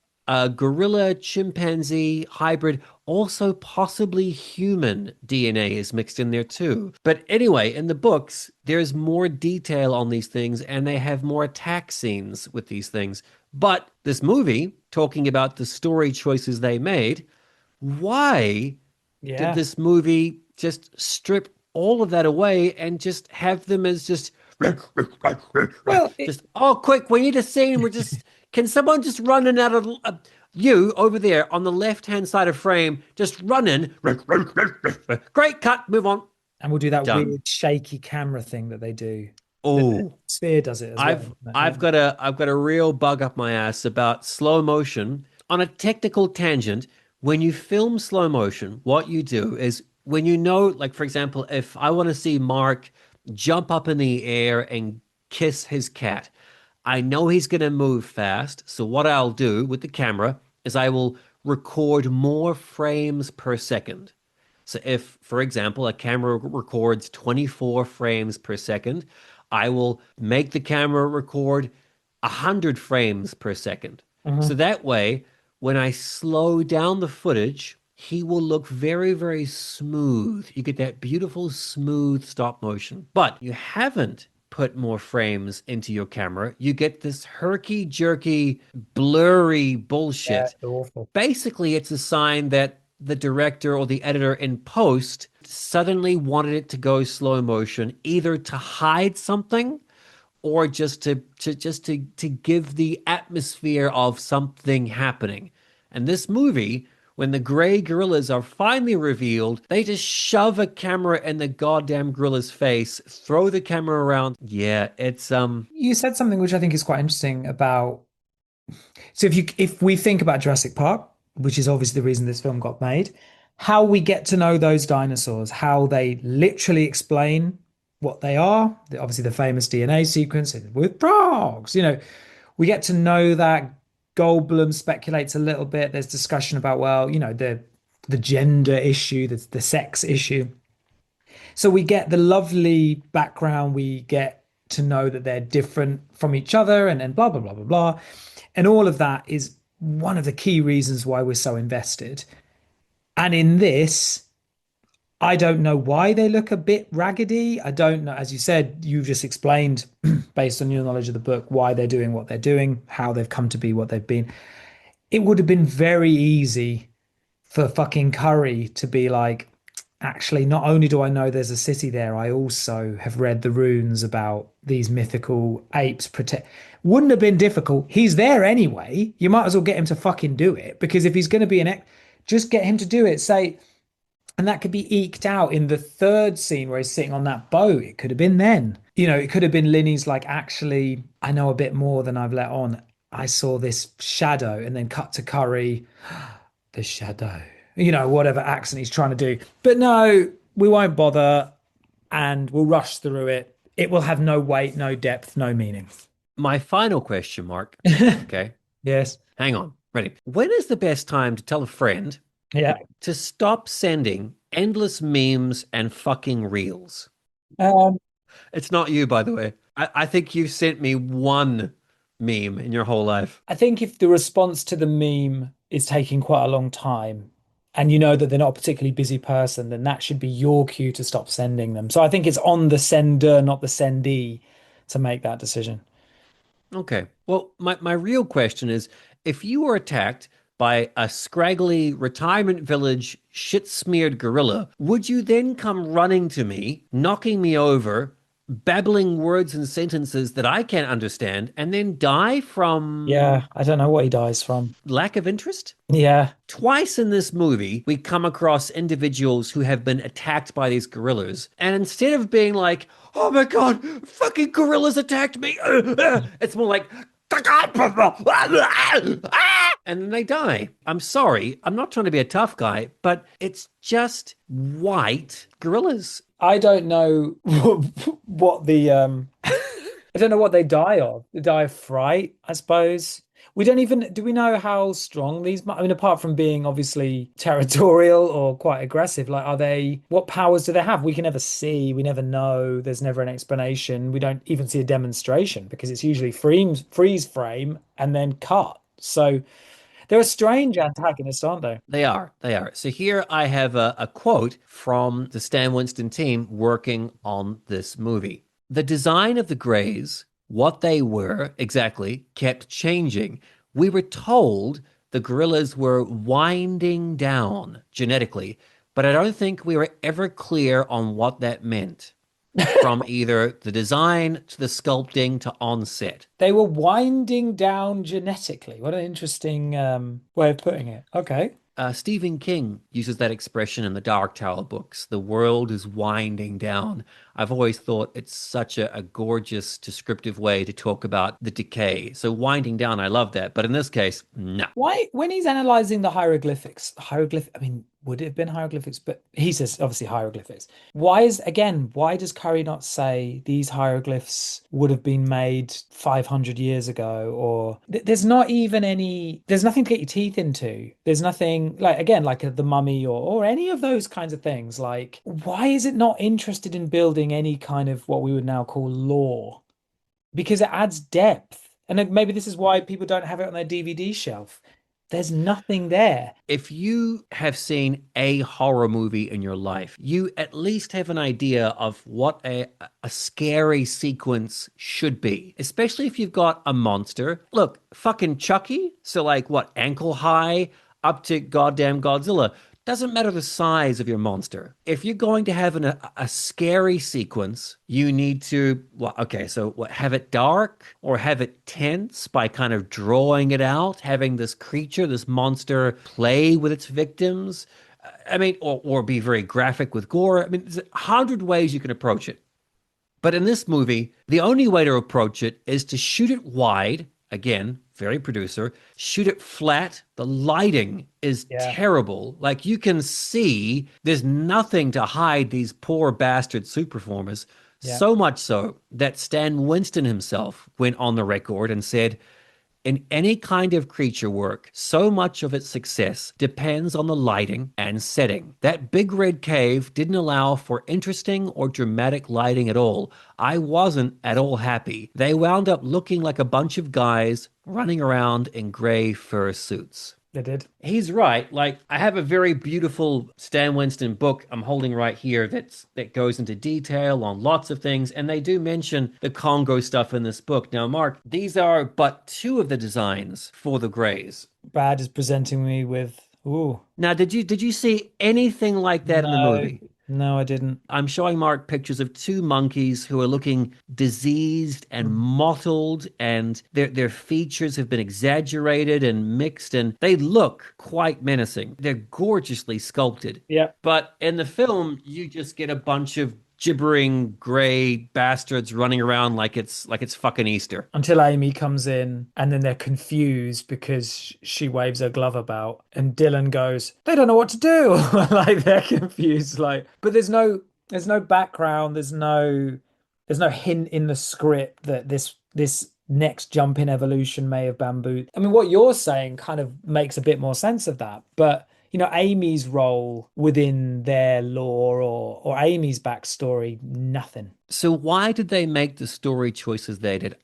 [SPEAKER 1] Gorilla chimpanzee hybrid, also possibly human DNA is mixed in there too. But anyway, in the books, there's more detail on these things and they have more attack scenes with these things. But this movie talking about the story choices they made. Why did
[SPEAKER 3] Yeah.
[SPEAKER 1] this movie just strip all of that away and just have them as just
[SPEAKER 3] Well,
[SPEAKER 1] just oh quick, we need a scene. We're just can someone just run in out of you over there on the left hand side of frame, just run in. Great cut, move on.
[SPEAKER 3] and we'll do that
[SPEAKER 1] Done.
[SPEAKER 3] weird shaky camera thing that they do. The
[SPEAKER 1] Oh,
[SPEAKER 3] Sphere does it as
[SPEAKER 1] I've
[SPEAKER 3] well.
[SPEAKER 1] I've got a real bug up my ass about slow motion. On a technical tangent, when you film slow motion, what you do is when you know, like for example, if I want to see Mark jump up in the air and kiss his cat, I know he's going to move fast. So what I'll do with the camera is I will record more frames per second. So if, for example, a camera records 24 frames per second, I will make the camera record 100 frames per second. So
[SPEAKER 3] Mhm.
[SPEAKER 1] that way, when I slow down the footage, he will look very, very smooth. You get that beautiful, smooth stop motion. But you haven't put more frames into your camera. You get this herky jerky, blurry
[SPEAKER 3] Yeah,
[SPEAKER 1] bullshit.
[SPEAKER 3] it's awful.
[SPEAKER 1] Basically, it's a sign that the director or the editor in post suddenly wanted it to go slow motion, either to hide something or just to give the atmosphere of something happening. And this movie, when the gray gorillas are finally revealed, they just shove a camera in the goddamn gorilla's face, throw the camera around. Yeah, it's
[SPEAKER 3] You said something which I think is quite interesting about. So if we think about Jurassic Park, which is obviously the reason this film got made, how we get to know those dinosaurs, how they literally explain what they are, obviously the famous DNA sequence with frogs, we get to know that. Goldblum speculates a little bit. There's discussion about, well, the gender issue, the sex issue. So we get the lovely background. We get to know that they're different from each other and blah, blah, blah, blah, blah. And all of that is one of the key reasons why we're so invested. And in this, I don't know why they look a bit raggedy. I don't know. As you said, you just explained, based on your knowledge of the book, why they're doing what they're doing, how they've come to be what they've been. It would have been very easy for fucking Curry to be like, actually, not only do I know there's a city there, I also have read the runes about these mythical apes protect. Wouldn't have been difficult. He's there anyway. You might as well get him to fucking do it because if he's going to be just get him to do it. Say, and that could be eked out in the third scene where he's sitting on that boat. It could have been then. It could have been Linny's like, actually, I know a bit more than I've let on. I saw this shadow and then cut to Curry, the shadow, whatever accent he's trying to do. But no, we won't bother and we'll rush through it. It will have no weight, no depth, no meaning.
[SPEAKER 1] my final question, Mark. Okay,
[SPEAKER 3] Yes.
[SPEAKER 1] hang on. Ready. When is the best time to tell a friend
[SPEAKER 3] Yeah.
[SPEAKER 1] to stop sending endless memes and fucking reels?
[SPEAKER 3] Um,
[SPEAKER 1] It's not you, by the way. I think you've sent me one meme in your whole life.
[SPEAKER 3] I think if the response to the meme is taking quite a long time and you know that they're not a particularly busy person, then that should be your cue to stop sending them. So I think it's on the sender, not the sendee, to make that decision.
[SPEAKER 1] Okay. Well, my real question is if you were attacked by a scraggly retirement village shit smeared gorilla, would you then come running to me, knocking me over, babbling words and sentences that I can't understand, and then die from
[SPEAKER 3] Yeah, I don't know what he dies from.
[SPEAKER 1] lack of interest?
[SPEAKER 3] Yeah.
[SPEAKER 1] Twice in this movie, we come across individuals who have been attacked by these gorillas. And instead of being like, oh my God, fucking gorillas attacked me, it's more like, and then they die. I'm sorry. I'm not trying to be a tough guy, but it's just white gorillas.
[SPEAKER 3] I don't know what the I don't know what they die of. They die of fright, I suppose. We don't even do we know how strong these I mean, apart from being obviously territorial or quite aggressive, like are they what powers do they have? We can never see, we never know, there's never an explanation. We don't even see a demonstration because it's usually freeze frame and then cut. So they're a strange antagonist, aren't they?
[SPEAKER 1] They are. They are. So here I have a quote from the Stan Winston team working on this movie. The design of the Greys, what they were exactly, kept changing. We were told the gorillas were winding down genetically, but I don't think we were ever clear on what that meant from either the design to the sculpting to on-set.
[SPEAKER 3] They were winding down genetically. What an interesting way of putting it. Okay.
[SPEAKER 1] Stephen King uses that expression in the Dark Tower books. The world is winding down. I've always thought it's such a gorgeous descriptive way to talk about the decay. So winding down, I love that. But in this case, no.
[SPEAKER 3] Why, when he's analyzing the I mean, would it have been hieroglyphics? But he says obviously hieroglyphics. Why does Curry not say these hieroglyphs would have been made 500 years ago? Or there's not even there's nothing to get your teeth into. There's nothing like, again, like the mummy or any of those kinds of things. Like, why is it not interested in building any kind of what we would now call lore? Because it adds depth. And then maybe this is why people don't have it on their DVD shelf. There's nothing there.
[SPEAKER 1] If you have seen a horror movie in your life, you at least have an idea of what a scary sequence should be, especially if you've got a monster. Look, fucking Chucky, so like what, ankle high up to goddamn Godzilla. Doesn't matter the size of your monster. If you're going to have a scary sequence, you need to, well, okay, so what, have it dark or have it tense by kind of drawing it out, having this creature, this monster play with its victims. I mean, or be very graphic with gore. I mean, there's 100 ways you can approach it. But in this movie, the only way to approach it is to shoot it wide. Again, very producer, shoot it flat. The lighting is terrible. Like, you can see there's nothing to hide these poor bastard suit performers.
[SPEAKER 3] Yeah.
[SPEAKER 1] So much so that Stan Winston himself went on the record and said, in any kind of creature work, so much of its success depends on the lighting and setting. That big red cave didn't allow for interesting or dramatic lighting at all. I wasn't at all happy. They wound up looking like a bunch of guys running around in gray fur suits.
[SPEAKER 3] They did.
[SPEAKER 1] He's right. Like, I have a very beautiful Stan Winston book I'm holding right here that goes into detail on lots of things, and they do mention the Congo stuff in this book. Now, Mark, these are but two of the designs for the Greys.
[SPEAKER 3] Brad is presenting me with, ooh.
[SPEAKER 1] Now, did you see anything like that in the movie?
[SPEAKER 3] No, I didn't.
[SPEAKER 1] I'm showing Mark pictures of two monkeys who are looking diseased and mottled, and their features have been exaggerated and mixed, and they look quite menacing. They're gorgeously sculpted.
[SPEAKER 3] Yeah.
[SPEAKER 1] But in the film, you just get a bunch of gibbering gray bastards running around like it's fucking Easter.
[SPEAKER 3] Until Amy comes in, and then they're confused because she waves her glove about, and Dylan goes, "They don't know what to do." Like, they're confused. Like, but there's no background. There's no hint in the script that this next jump in evolution may have bambooed. I mean, what you're saying kind of makes a bit more sense of that, but Amy's role within their lore or Amy's backstory, nothing.
[SPEAKER 1] So why did they make the story choices they did?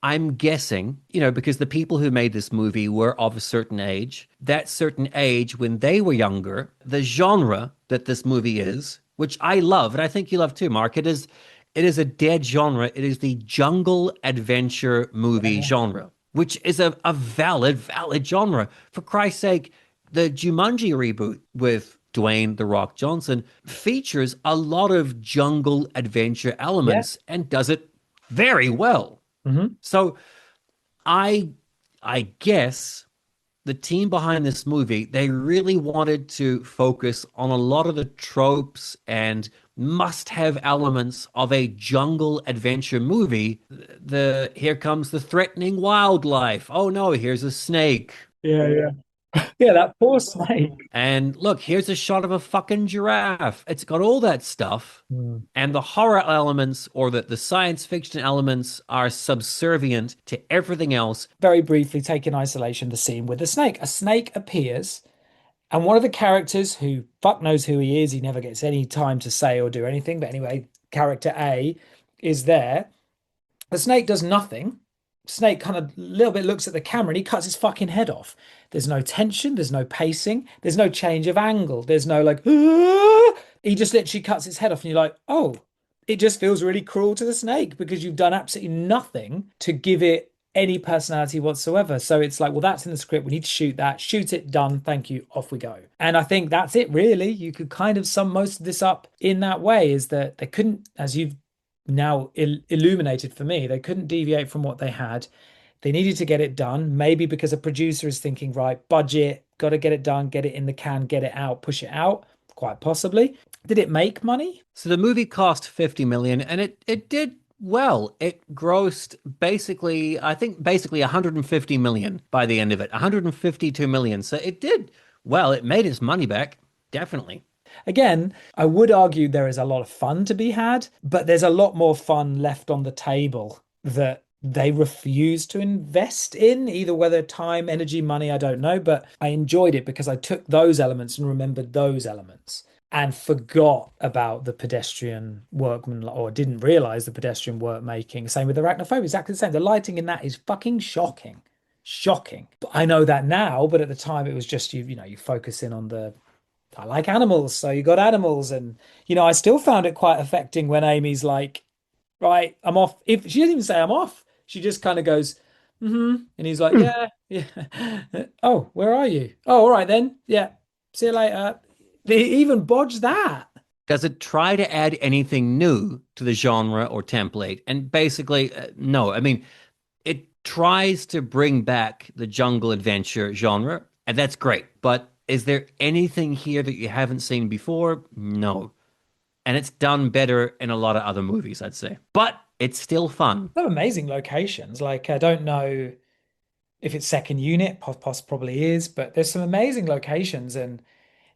[SPEAKER 1] I'm guessing, because the people who made this movie were of a certain age. That certain age, when they were younger, the genre that this movie is, which I love, and I think you love too, Mark, it is a dead genre. It is the jungle adventure movie genre, which is a valid genre. For Christ's sake, the Jumanji reboot with Dwayne "The Rock" Johnson features a lot of jungle adventure elements and does it very well.
[SPEAKER 3] Mm-hmm.
[SPEAKER 1] So I guess the team behind this movie, they really wanted to focus on a lot of the tropes and must-have elements of a jungle adventure movie. Here comes the threatening wildlife. Oh no, here's a snake.
[SPEAKER 3] Yeah. Yeah, that poor snake.
[SPEAKER 1] And look, here's a shot of a fucking giraffe. It's got all that stuff. And the horror elements or the science fiction elements are subservient to everything else.
[SPEAKER 3] Very briefly, take in isolation the scene with the snake. A snake appears, and one of the characters, who fuck knows who he is, he never gets any time to say or do anything. But anyway, character A is there. The snake does nothing. Snake kind of a little bit looks at the camera and he cuts his fucking head off. There's no tension, there's no pacing, there's no change of angle, there's no like, "Ah!" He just literally cuts his head off, and you're like, oh, it just feels really cruel to the snake because you've done absolutely nothing to give it
[SPEAKER 4] any personality whatsoever. So it's like, well, that's in the script. We need to shoot that. Shoot it, done. Thank you. Off we go. And I think that's it, really. You could kind of sum most of this up in that way, is that they couldn't, as you've now illuminated for me, they couldn't deviate from what they had. They needed to get it done, maybe because a producer is thinking, right, budget, got to get it done, get it in the can, get it out, push it out, quite possibly. Did it make money?
[SPEAKER 1] So the movie cost 50 million and it did well. It grossed basically, I think basically 150 million by the end of it. 152 million. So it did well. It made its money back. Definitely.
[SPEAKER 4] Again, I would argue there is a lot of fun to be had, but there's a lot more fun left on the table that they refuse to invest in, either whether time, energy, money, I don't know. But I enjoyed it because I took those elements and remembered those elements and forgot about the pedestrian workman, or didn't realize the pedestrian work making. Same with arachnophobia, exactly the same. The lighting in that is fucking shocking. Shocking. But I know that now, but at the time it was just you focus in on the I like animals, so you got animals. And I still found it quite affecting when Amy's like, right, I'm off. If she doesn't even say I'm off, she just kind of goes, mm-hmm. And he's like, yeah, yeah. Oh, where are you? Oh, all right then. Yeah. See you later. They even bodged that.
[SPEAKER 1] Does it try to add anything new to the genre or template? And basically, no. I mean, it tries to bring back the jungle adventure genre, and that's great. But is there anything here that you haven't seen before? No. And it's done better in a lot of other movies, I'd say. But it's still fun.
[SPEAKER 4] Some amazing locations. Like, I don't know if it's second unit, probably is, but there's some amazing locations. And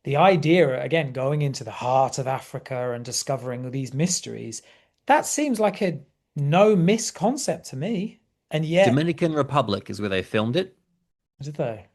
[SPEAKER 4] the idea, again, going into the heart of Africa and discovering these mysteries, that seems like a no miss concept to me. And yet,
[SPEAKER 1] Dominican Republic is where they filmed it.
[SPEAKER 4] did they?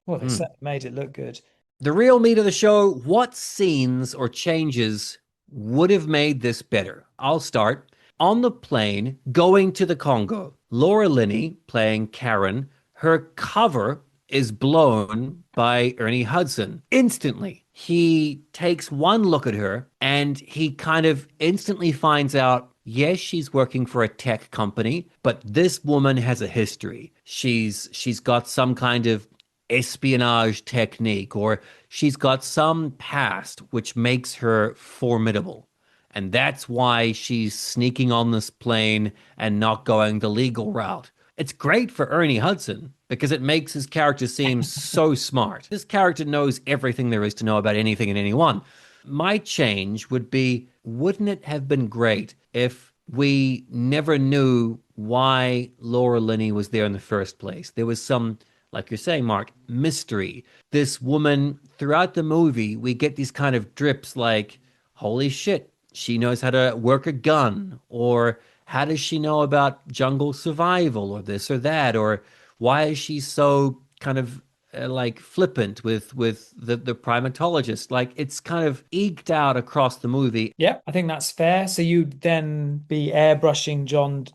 [SPEAKER 4] Well, they certainly made it look good.
[SPEAKER 1] The real meat of the show, what scenes or changes would have made this better? I'll start. On the plane going to the Congo, Laura Linney playing Karen, her cover is blown by Ernie Hudson. Instantly, he takes one look at her and he kind of instantly finds out, yes, she's working for a tech company, but this woman has a history. She's got some kind of espionage technique, or she's got some past which makes her formidable. And that's why she's sneaking on this plane and not going the legal route. It's great for Ernie Hudson because it makes his character seem so smart. This character knows everything there is to know about anything and anyone. My change would be, wouldn't it have been great if we never knew why Laura Linney was there in the first place? There was some, like you're saying, Mark, mystery. This woman, throughout the movie, we get these kind of drips like, holy shit, she knows how to work a gun, or how does she know about jungle survival, or this or that, or why is she so kind of like flippant with the primatologist? Like, it's kind of eked out across the movie.
[SPEAKER 4] Yeah, I think that's fair. So you'd then be airbrushing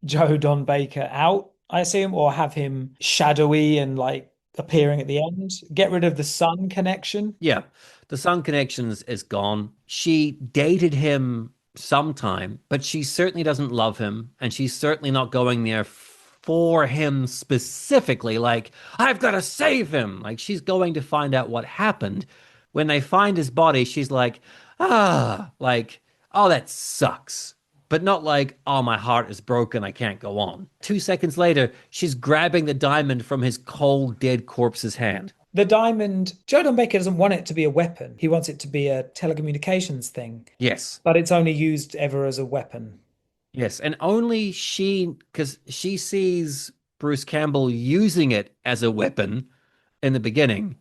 [SPEAKER 4] Joe Don Baker out, I assume, or have him shadowy and like appearing at the end. Get rid of the sun connection.
[SPEAKER 1] Yeah, the sun connection is gone. She dated him sometime, but she certainly doesn't love him, and she's certainly not going there for him specifically. Like, I've got to save him. Like, she's going to find out what happened. When they find his body, she's like, like, oh, that sucks. But not like, oh, my heart is broken, I can't go on. 2 seconds later, she's grabbing the diamond from his cold, dead corpse's hand.
[SPEAKER 4] The diamond, Joe Don Baker doesn't want it to be a weapon. He wants it to be a telecommunications thing.
[SPEAKER 1] Yes.
[SPEAKER 4] But it's only used ever as a weapon.
[SPEAKER 1] Yes. And only she, because she sees Bruce Campbell using it as a weapon in the beginning.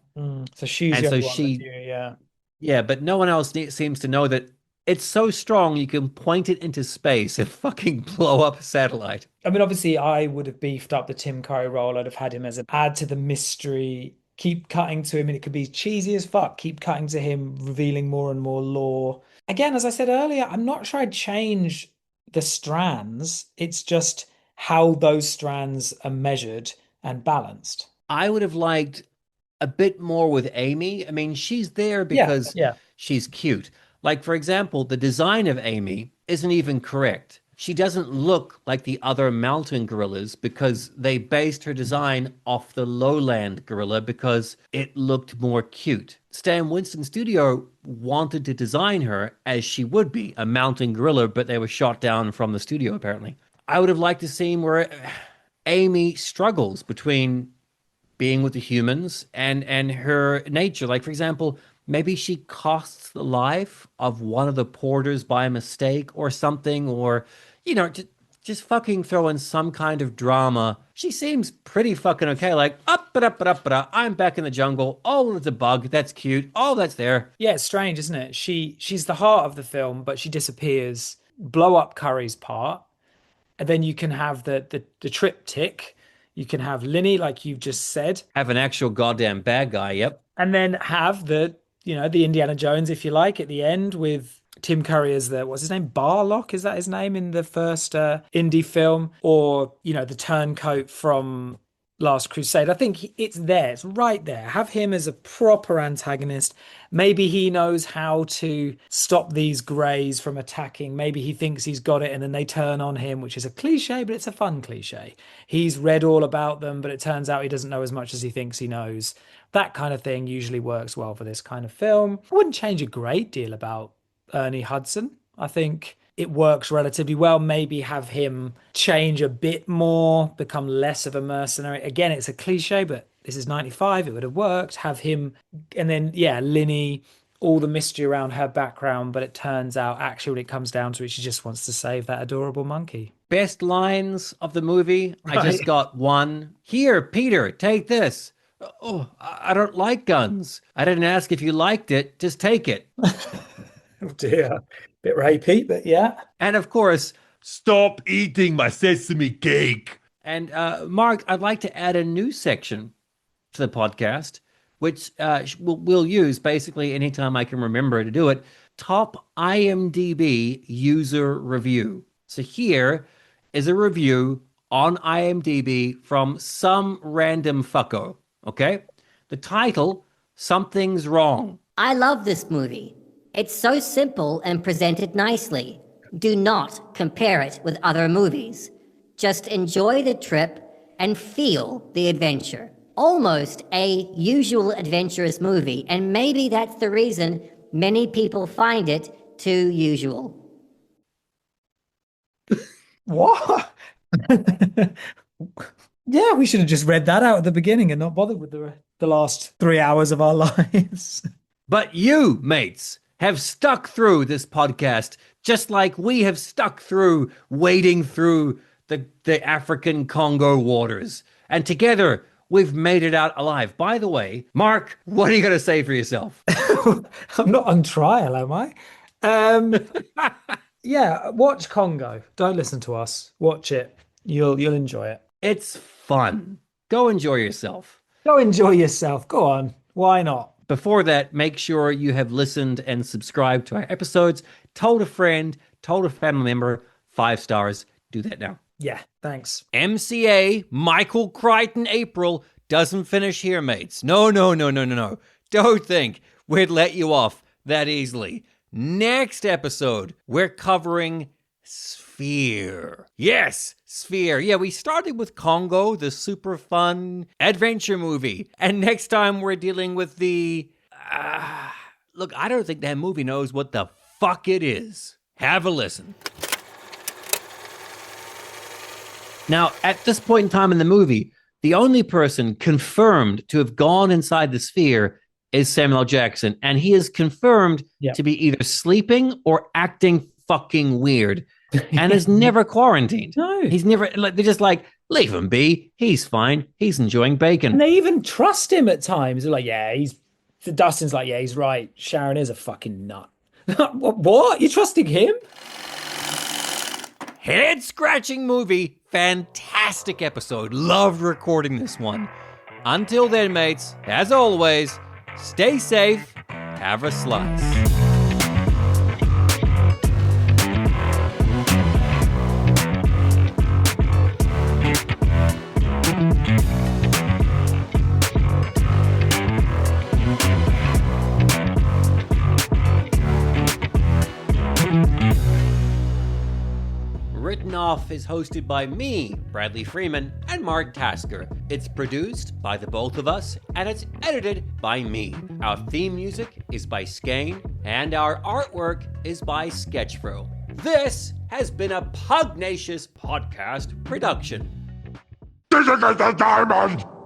[SPEAKER 4] So she's
[SPEAKER 1] And
[SPEAKER 4] the
[SPEAKER 1] so
[SPEAKER 4] only one
[SPEAKER 1] she,
[SPEAKER 4] that yeah.
[SPEAKER 1] yeah, but no one else seems to know that it's so strong you can point it into space and fucking blow up a satellite.
[SPEAKER 4] I mean, obviously, I would have beefed up the Tim Curry role. I'd have had him as an add to the mystery. Keep cutting to him, and it could be cheesy as fuck. Keep cutting to him, revealing more and more lore. Again, as I said earlier, I'm not sure I'd change the strands. It's just how those strands are measured and balanced.
[SPEAKER 1] I would have liked a bit more with Amy. I mean, she's there
[SPEAKER 4] Yeah,
[SPEAKER 1] because
[SPEAKER 4] yeah.
[SPEAKER 1] she's cute. Like, for example, the design of Amy isn't even correct. she doesn't look like the other mountain gorillas because they based her design off the lowland gorilla because it looked more cute. Stan Winston Studio wanted to design her as she would be, a mountain gorilla, but they were shot down from the studio apparently. I would have liked to see where Amy struggles between being with the humans and her nature. Like, for example, maybe she costs the life of one of the porters by mistake or something, or, just fucking throw in some kind of drama. She seems pretty fucking okay. Like, I'm back in the jungle. Oh, it's a bug. That's cute. Oh, that's there.
[SPEAKER 4] Yeah, it's strange, isn't it? She's the heart of the film, but she disappears. Blow up Curry's part. And then you can have the triptych. You can have Linny, like you've just said.
[SPEAKER 1] Have an actual goddamn bad guy, yep.
[SPEAKER 4] And then have the Indiana Jones, if you like, at the end with Tim Curry as what's his name? Barlock, is that his name in the first indie film? Or, the turncoat from Last Crusade. I think it's there. It's right there. Have him as a proper antagonist. Maybe he knows how to stop these greys from attacking. Maybe he thinks he's got it and then they turn on him, which is a cliche, but it's a fun cliche. He's read all about them, but it turns out he doesn't know as much as he thinks he knows. That kind of thing usually works well for this kind of film. I wouldn't change a great deal about Ernie Hudson. I think it works relatively well. Maybe have him change a bit more, become less of a mercenary. Again, it's a cliche, but this is 95. It would have worked. Have him, and then, Linny, all the mystery around her background, but it turns out actually when it comes down to it, she just wants to save that adorable monkey.
[SPEAKER 1] Best lines of the movie. I just got one. Here, Peter, take this. Oh, I don't like guns. I didn't ask if you liked it. Just take it.
[SPEAKER 4] Oh dear. Bit rapey, but yeah.
[SPEAKER 1] And of course,
[SPEAKER 2] stop eating my sesame cake.
[SPEAKER 1] And Mark, I'd like to add a new section to the podcast, which we'll use basically anytime I can remember to do it. Top IMDb user review. So here is a review on IMDb from some random fucko. Okay? The title, Something's Wrong.
[SPEAKER 5] I love this movie. It's so simple and presented nicely. Do not compare it with other movies. Just enjoy the trip and feel the adventure. Almost a usual adventurous movie, and maybe that's the reason many people find it too usual.
[SPEAKER 4] What? Yeah, we should have just read that out at the beginning and not bothered with the last 3 hours of our lives.
[SPEAKER 1] But you, mates, have stuck through this podcast just like we have stuck through wading through the African Congo waters. And together, we've made it out alive. By the way, Mark, what are you going to say for yourself?
[SPEAKER 4] I'm not on trial, am I? Yeah, watch Congo. Don't listen to us. Watch it. You'll enjoy it.
[SPEAKER 1] It's fun. Go enjoy yourself.
[SPEAKER 4] Go enjoy yourself. Go on. Why not?
[SPEAKER 1] Before that, make sure you have listened and subscribed to our episodes, told a friend, told a family member, 5 stars. Do that now.
[SPEAKER 4] Yeah, thanks.
[SPEAKER 1] MCA, Michael Crichton April, doesn't finish here, mates. No. Don't think we'd let you off that easily. Next episode, we're covering Sphere. Yes, Sphere. Yeah, we started with Congo, the super fun adventure movie. And next time we're dealing with the... look, I don't think that movie knows what the fuck it is. Have a listen. Now, at this point in time in the movie, the only person confirmed to have gone inside the Sphere is Samuel L. Jackson. And he is confirmed to be either sleeping or acting fucking weird. And is never quarantined.
[SPEAKER 4] No.
[SPEAKER 1] He's never, they're just like, leave him be. He's fine. He's enjoying bacon.
[SPEAKER 4] And they even trust him at times. They're like, Dustin's like, yeah, he's right. Sharon is a fucking nut. What? You're trusting him?
[SPEAKER 1] Head-scratching movie. Fantastic episode. Loved recording this one. Until then, mates, as always, stay safe. Have a slice. Written Off is hosted by me, Bradley Freeman, and Mark Tasker. It's produced by the both of us, and it's edited by me. Our theme music is by Skane, and our artwork is by Sketchfro. This has been a Pugnacious Podcast production.
[SPEAKER 2] This is the diamond!